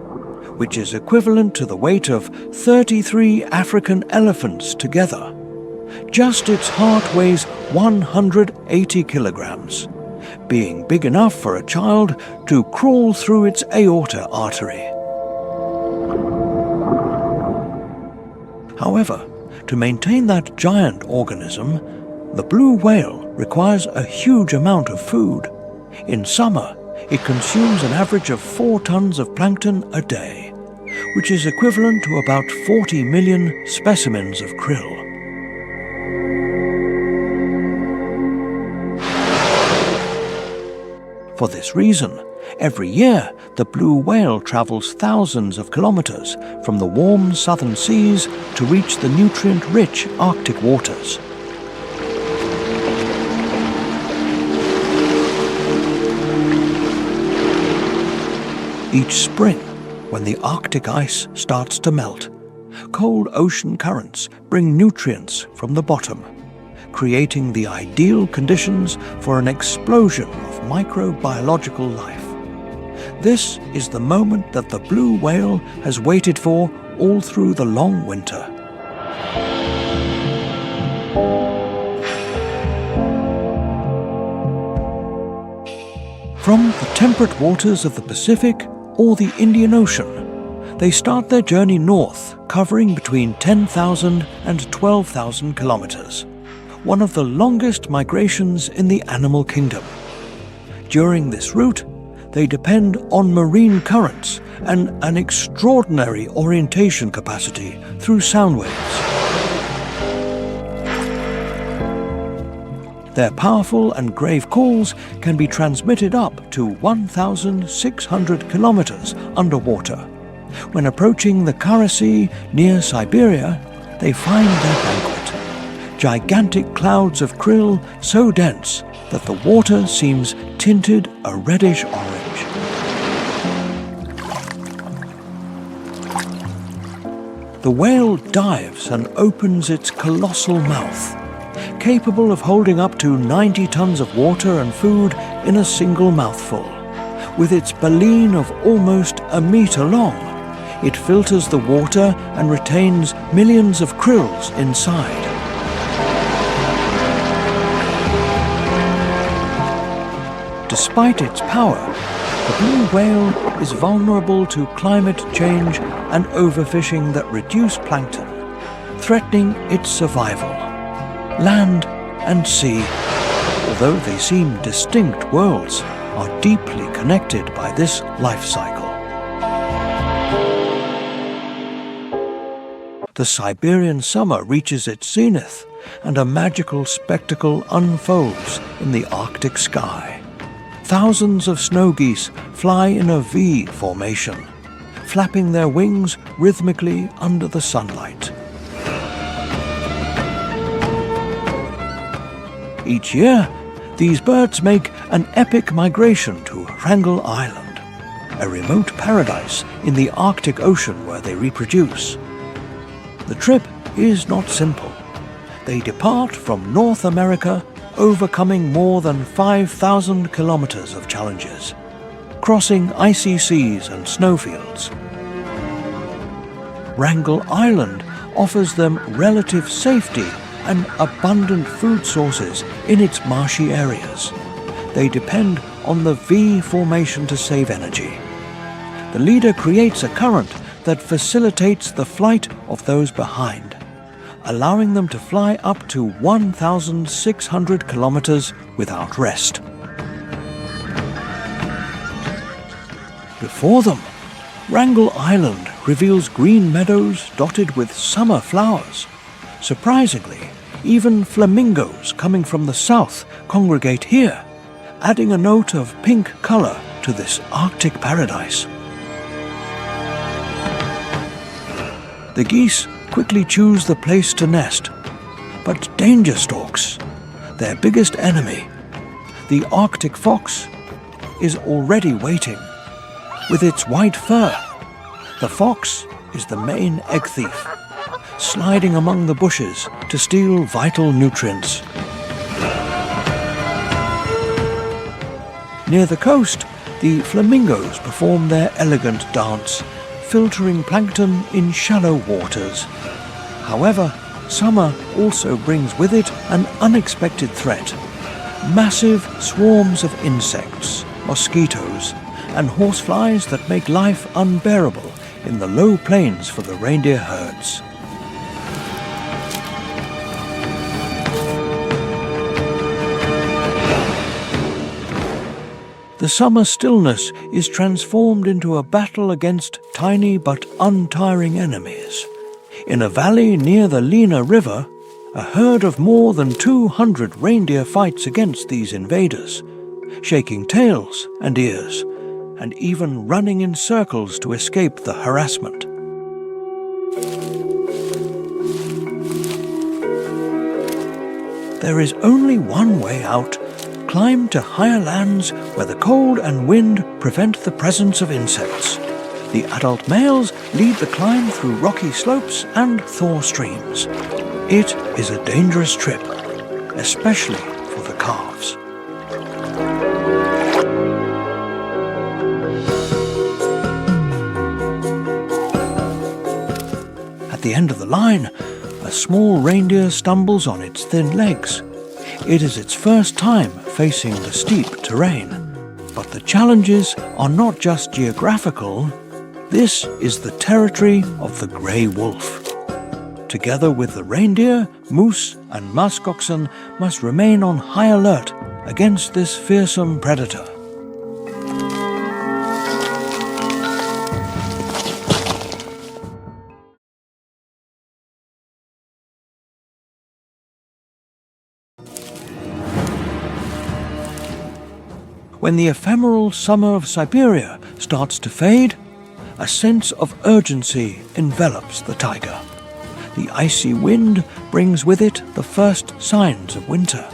which is equivalent to the weight of 33 African elephants together. Just its heart weighs 180 kilograms, being big enough for a child to crawl through its aorta artery. However, to maintain that giant organism, the blue whale requires a huge amount of food. In summer, it consumes an average of 4 tons of plankton a day, which is equivalent to about 40 million specimens of krill. For this reason, every year the blue whale travels thousands of kilometers from the warm southern seas to reach the nutrient-rich Arctic waters. Each spring, when the Arctic ice starts to melt, cold ocean currents bring nutrients from the bottom, creating the ideal conditions for an explosion of microbiological life. This is the moment that the blue whale has waited for all through the long winter. From the temperate waters of the Pacific or the Indian Ocean, they start their journey north, covering between 10,000 and 12,000 kilometers, one of the longest migrations in the animal kingdom. During this route, they depend on marine currents and an extraordinary orientation capacity through sound waves. Their powerful and grave calls can be transmitted up to 1,600 kilometers underwater. When approaching the Kara Sea near Siberia, they find their banquet. Gigantic clouds of krill so dense that the water seems tinted a reddish orange. The whale dives and opens its colossal mouth, capable of holding up to 90 tons of water and food in a single mouthful. With its baleen of almost a meter long, it filters the water and retains millions of krills inside. Despite its power, the blue whale is vulnerable to climate change and overfishing that reduce plankton, threatening its survival. Land and sea, although they seem distinct worlds, are deeply connected by this life cycle. The Siberian summer reaches its zenith, and a magical spectacle unfolds in the Arctic sky. Thousands of snow geese fly in a V formation, flapping their wings rhythmically under the sunlight. Each year, these birds make an epic migration to Wrangel Island, a remote paradise in the Arctic Ocean where they reproduce. The trip is not simple. They depart from North America, overcoming more than 5,000 kilometers of challenges, crossing icy seas and snowfields. Wrangel Island offers them relative safety and abundant food sources in its marshy areas. They depend on the V formation to save energy. The leader creates a current that facilitates the flight of those behind, allowing them to fly up to 1,600 kilometers without rest. Before them, Wrangel Island reveals green meadows dotted with summer flowers. Surprisingly, even flamingos coming from the south congregate here, adding a note of pink color to this Arctic paradise. The geese quickly choose the place to nest, but danger stalks, their biggest enemy, the Arctic fox, is already waiting. With its white fur, the fox is the main egg thief, sliding among the bushes to steal vital nutrients. Near the coast, the flamingos perform their elegant dance, filtering plankton in shallow waters. However, summer also brings with it an unexpected threat. Massive swarms of insects, mosquitoes, and horseflies that make life unbearable in the low plains for the reindeer herds. The summer stillness is transformed into a battle against tiny but untiring enemies. In a valley near the Lena River, a herd of more than 200 reindeer fights against these invaders, shaking tails and ears, and even running in circles to escape the harassment. There is only one way out: climb to higher lands where the cold and wind prevent the presence of insects. The adult males lead the climb through rocky slopes and thaw streams. It is a dangerous trip, especially for the calves. At the end of the line, a small reindeer stumbles on its thin legs. It is its first time facing the steep terrain. But the challenges are not just geographical. This is the territory of the grey wolf. Together with the reindeer, moose and muskoxen must remain on high alert against this fearsome predator. When the ephemeral summer of Siberia starts to fade, a sense of urgency envelops the tiger. The icy wind brings with it the first signs of winter.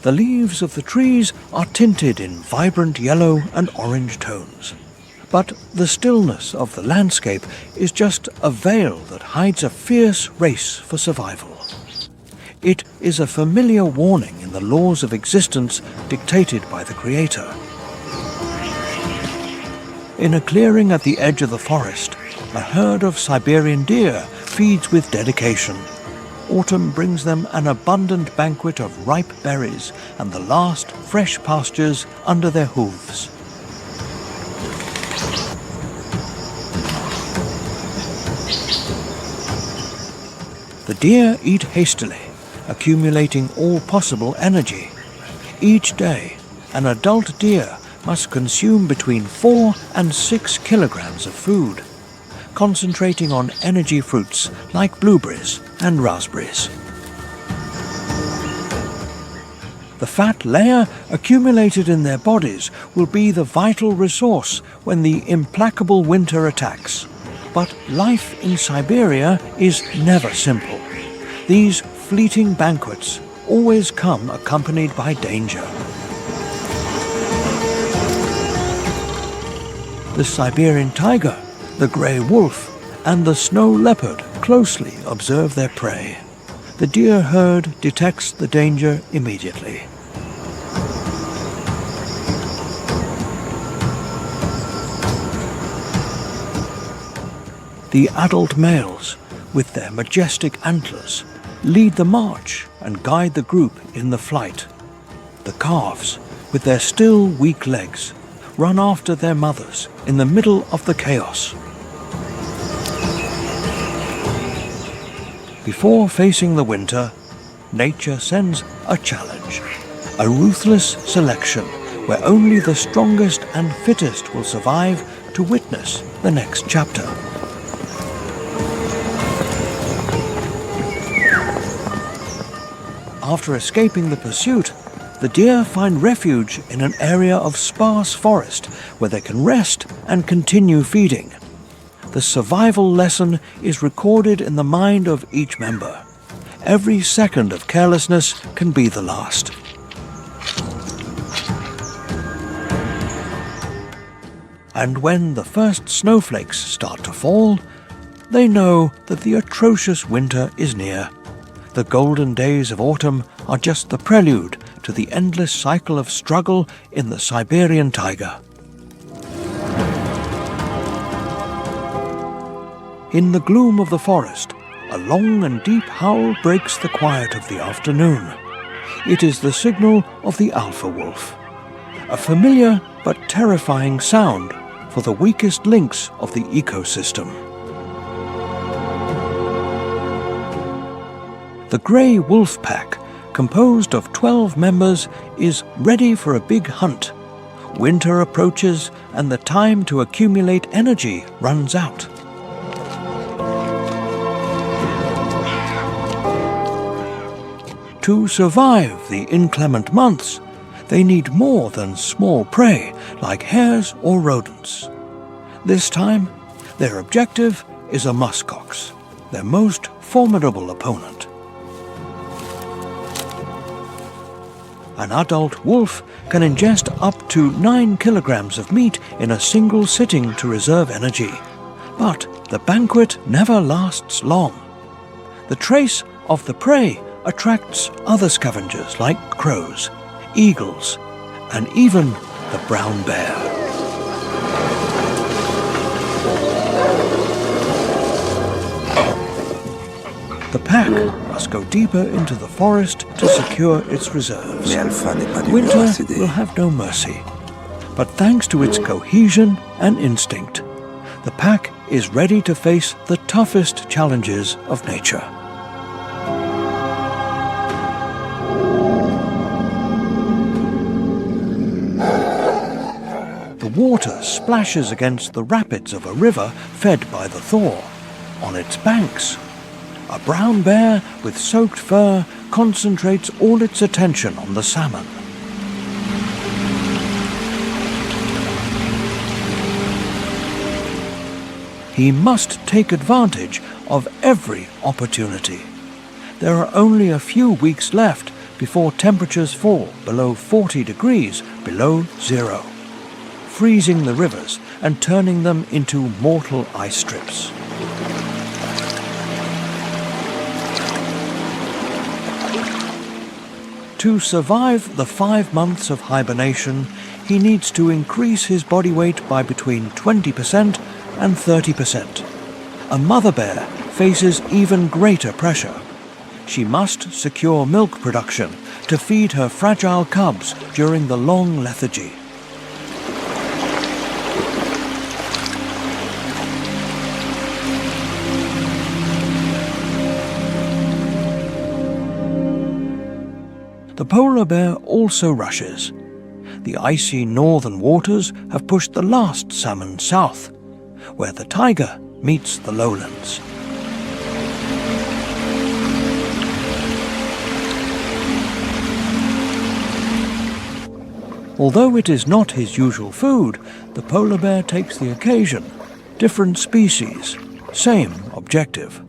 The leaves of the trees are tinted in vibrant yellow and orange tones. But the stillness of the landscape is just a veil that hides a fierce race for survival. It is a familiar warning in the laws of existence dictated by the Creator. In a clearing at the edge of the forest, a herd of Siberian deer feeds with dedication. Autumn brings them an abundant banquet of ripe berries and the last fresh pastures under their hooves. The deer eat hastily, accumulating all possible energy. Each day, an adult deer must consume between 4 and 6 kilograms of food, concentrating on energy fruits like blueberries and raspberries. The fat layer accumulated in their bodies will be the vital resource when the implacable winter attacks. But life in Siberia is never simple. These fleeting banquets always come accompanied by danger. The Siberian tiger, the grey wolf, and the snow leopard closely observe their prey. The deer herd detects the danger immediately. The adult males, with their majestic antlers, lead the march and guide the group in the flight. The calves, with their still weak legs, run after their mothers in the middle of the chaos. Before facing the winter, nature sends a challenge, a ruthless selection where only the strongest and fittest will survive to witness the next chapter. After escaping the pursuit, the deer find refuge in an area of sparse forest where they can rest and continue feeding. The survival lesson is recorded in the mind of each member. Every second of carelessness can be the last. And when the first snowflakes start to fall, they know that the atrocious winter is near. The golden days of autumn are just the prelude to the endless cycle of struggle in the Siberian taiga. In the gloom of the forest, a long and deep howl breaks the quiet of the afternoon. It is the signal of the alpha wolf, a familiar but terrifying sound for the weakest links of the ecosystem. The grey wolf pack, composed of 12 members, is ready for a big hunt. Winter approaches and the time to accumulate energy runs out. To survive the inclement months, they need more than small prey like hares or rodents. This time, their objective is a muskox, their most formidable opponent. An adult wolf can ingest up to 9 kilograms of meat in a single sitting to reserve energy. But the banquet never lasts long. The trace of the prey attracts other scavengers like crows, eagles, and even the brown bear. The pack must go deeper into the forest to secure its reserves. Winter will have no mercy, but thanks to its cohesion and instinct, the pack is ready to face the toughest challenges of nature. The water splashes against the rapids of a river fed by the thaw. On its banks, a brown bear with soaked fur concentrates all its attention on the salmon. He must take advantage of every opportunity. There are only a few weeks left before temperatures fall below 40 degrees below zero, freezing the rivers and turning them into mortal ice strips. To survive the 5 months of hibernation, he needs to increase his body weight by between 20% and 30%. A mother bear faces even greater pressure. She must secure milk production to feed her fragile cubs during the long lethargy. The polar bear also rushes. The icy northern waters have pushed the last salmon south, where the tiger meets the lowlands. Although it is not his usual food, the polar bear takes the occasion. Different species, same objective: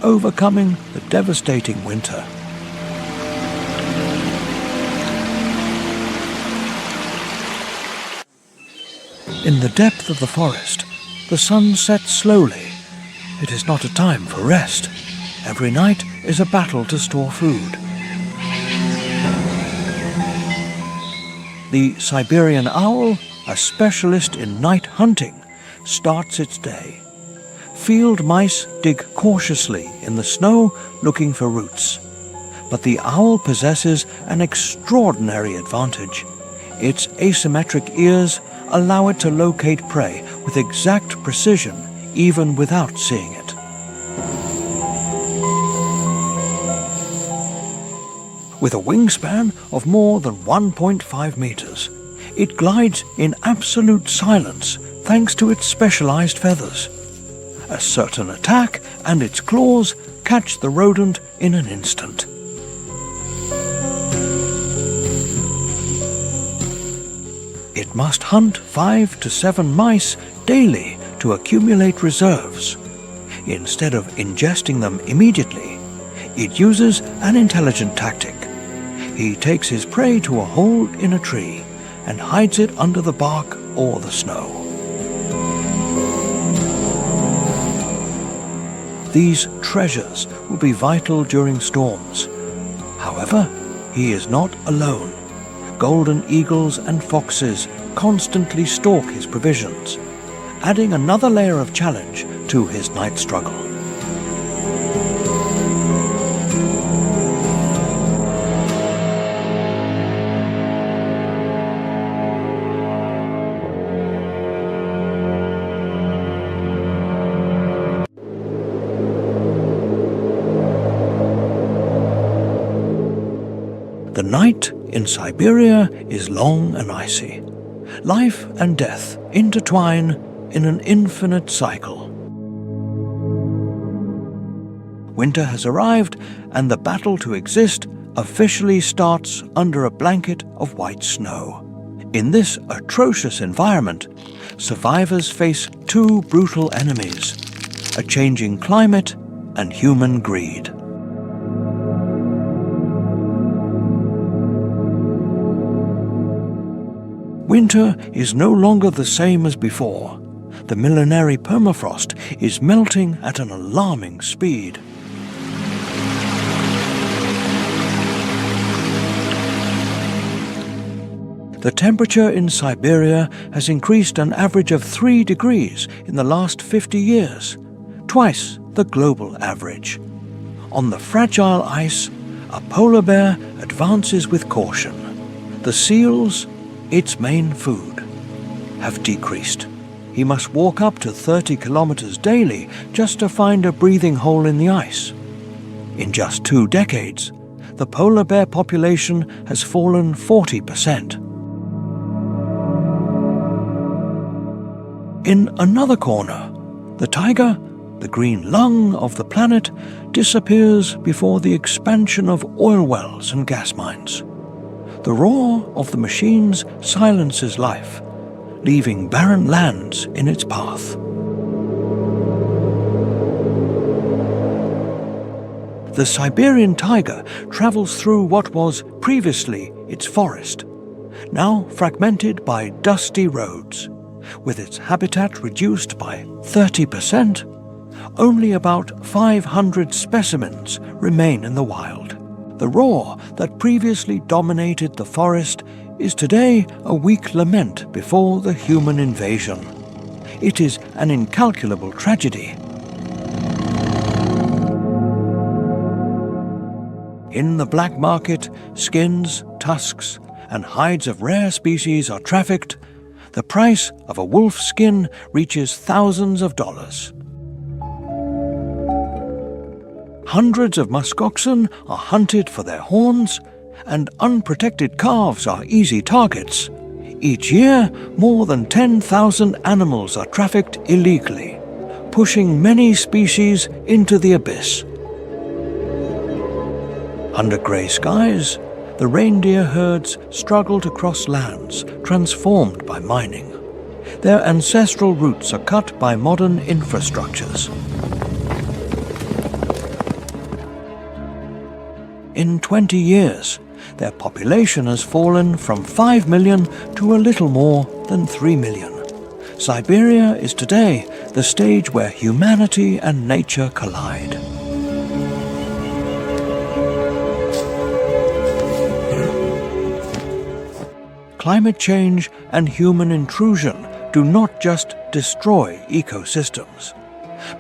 overcoming the devastating winter. In the depth of the forest, the sun sets slowly. It is not a time for rest. Every night is a battle to store food. The Siberian owl, a specialist in night hunting, starts its day. Field mice dig cautiously in the snow looking for roots. But the owl possesses an extraordinary advantage. Its asymmetric ears allow it to locate prey with exact precision, even without seeing it. With a wingspan of more than 1.5 meters, it glides in absolute silence thanks to its specialized feathers. A certain attack and its claws catch the rodent in an instant. It must hunt 5 to 7 mice daily to accumulate reserves. Instead of ingesting them immediately, it uses an intelligent tactic. He takes his prey to a hole in a tree and hides it under the bark or the snow. These treasures will be vital during storms. However, he is not alone. Golden eagles and foxes constantly stalk his provisions, adding another layer of challenge to his night struggle. The night in Siberia is long and icy. Life and death intertwine in an infinite cycle. Winter has arrived, and the battle to exist officially starts under a blanket of white snow. In this atrocious environment, survivors face two brutal enemies: a changing climate and human greed. Winter is no longer the same as before. The millenary permafrost is melting at an alarming speed. The temperature in Siberia has increased an average of 3 degrees in the last 50 years, twice the global average. On the fragile ice, a polar bear advances with caution. The seals, its main food, have decreased. He must walk up to 30 kilometers daily just to find a breathing hole in the ice. In just 2 decades, the polar bear population has fallen 40%. In another corner, the tiger, the green lung of the planet, disappears before the expansion of oil wells and gas mines. The roar of the machines silences life, leaving barren lands in its path. The Siberian tiger travels through what was previously its forest, now fragmented by dusty roads. With its habitat reduced by 30%, only about 500 specimens remain in the wild. The roar that previously dominated the forest is today a weak lament before the human invasion. It is an incalculable tragedy. In the black market, skins, tusks, and hides of rare species are trafficked. The price of a wolf skin reaches thousands of dollars. Hundreds of muskoxen are hunted for their horns, and unprotected calves are easy targets. Each year, more than 10,000 animals are trafficked illegally, pushing many species into the abyss. Under grey skies, the reindeer herds struggle to cross lands transformed by mining. Their ancestral routes are cut by modern infrastructures. In 20 years, their population has fallen from 5 million to a little more than 3 million. Siberia is today the stage where humanity and nature collide. Climate change and human intrusion do not just destroy ecosystems,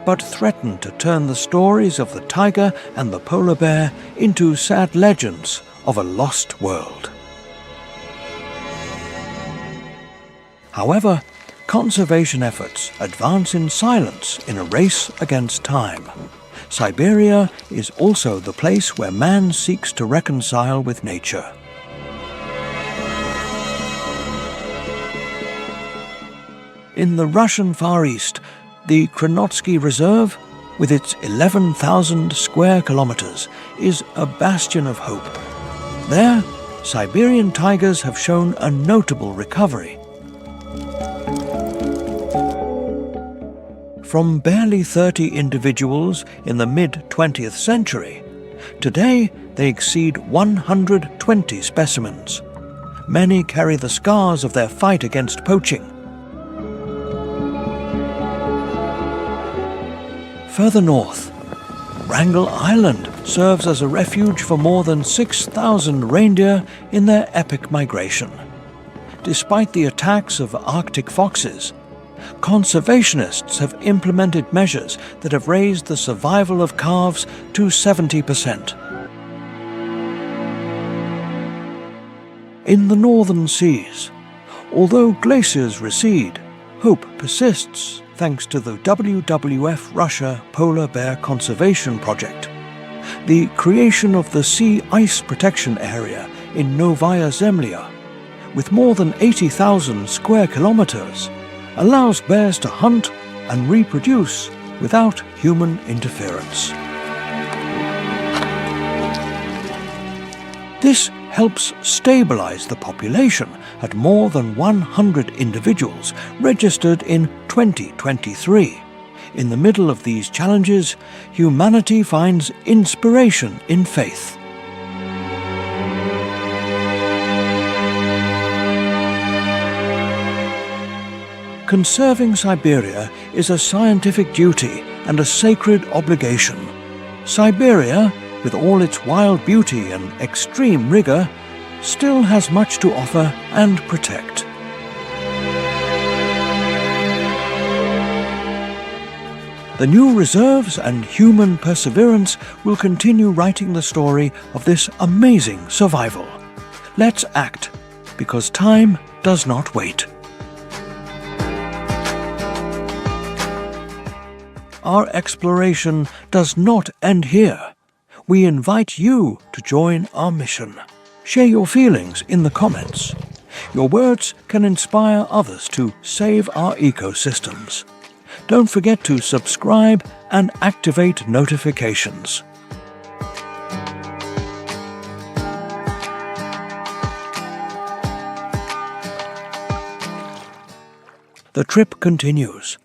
but threaten to turn the stories of the tiger and the polar bear into sad legends of a lost world. However, conservation efforts advance in silence in a race against time. Siberia is also the place where man seeks to reconcile with nature. In the Russian Far East, the Krenotsky Reserve, with its 11,000 square kilometers, is a bastion of hope. There, Siberian tigers have shown a notable recovery. From barely 30 individuals in the mid-20th century, today they exceed 120 specimens. Many carry the scars of their fight against poaching. Further north, Wrangel Island serves as a refuge for more than 6,000 reindeer in their epic migration. Despite the attacks of Arctic foxes, conservationists have implemented measures that have raised the survival of calves to 70%. In the northern seas, although glaciers recede, hope persists thanks to the WWF Russia Polar Bear Conservation Project. The creation of the Sea Ice Protection Area in Novaya Zemlya, with more than 80,000 square kilometers, allows bears to hunt and reproduce without human interference. This helps stabilize the population at more than 100 individuals registered in 2023. In the middle of these challenges, humanity finds inspiration in faith. Conserving Siberia is a scientific duty and a sacred obligation. Siberia, with all its wild beauty and extreme rigor, still has much to offer and protect. The new reserves and human perseverance will continue writing the story of this amazing survival. Let's act, because time does not wait. Our exploration does not end here. We invite you to join our mission. Share your feelings in the comments. Your words can inspire others to save our ecosystems. Don't forget to subscribe and activate notifications. The trip continues.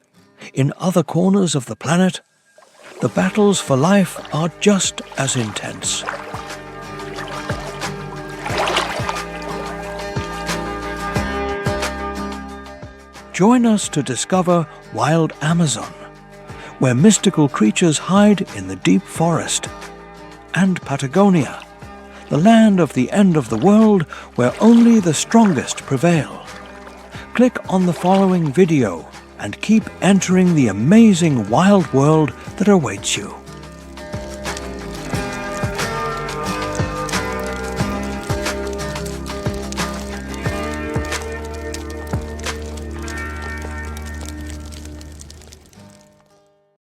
In other corners of the planet, the battles for life are just as intense. Join us to discover wild Amazon, where mystical creatures hide in the deep forest, and Patagonia, the land of the end of the world where only the strongest prevail. Click on the following video and keep entering the amazing wild world that awaits you.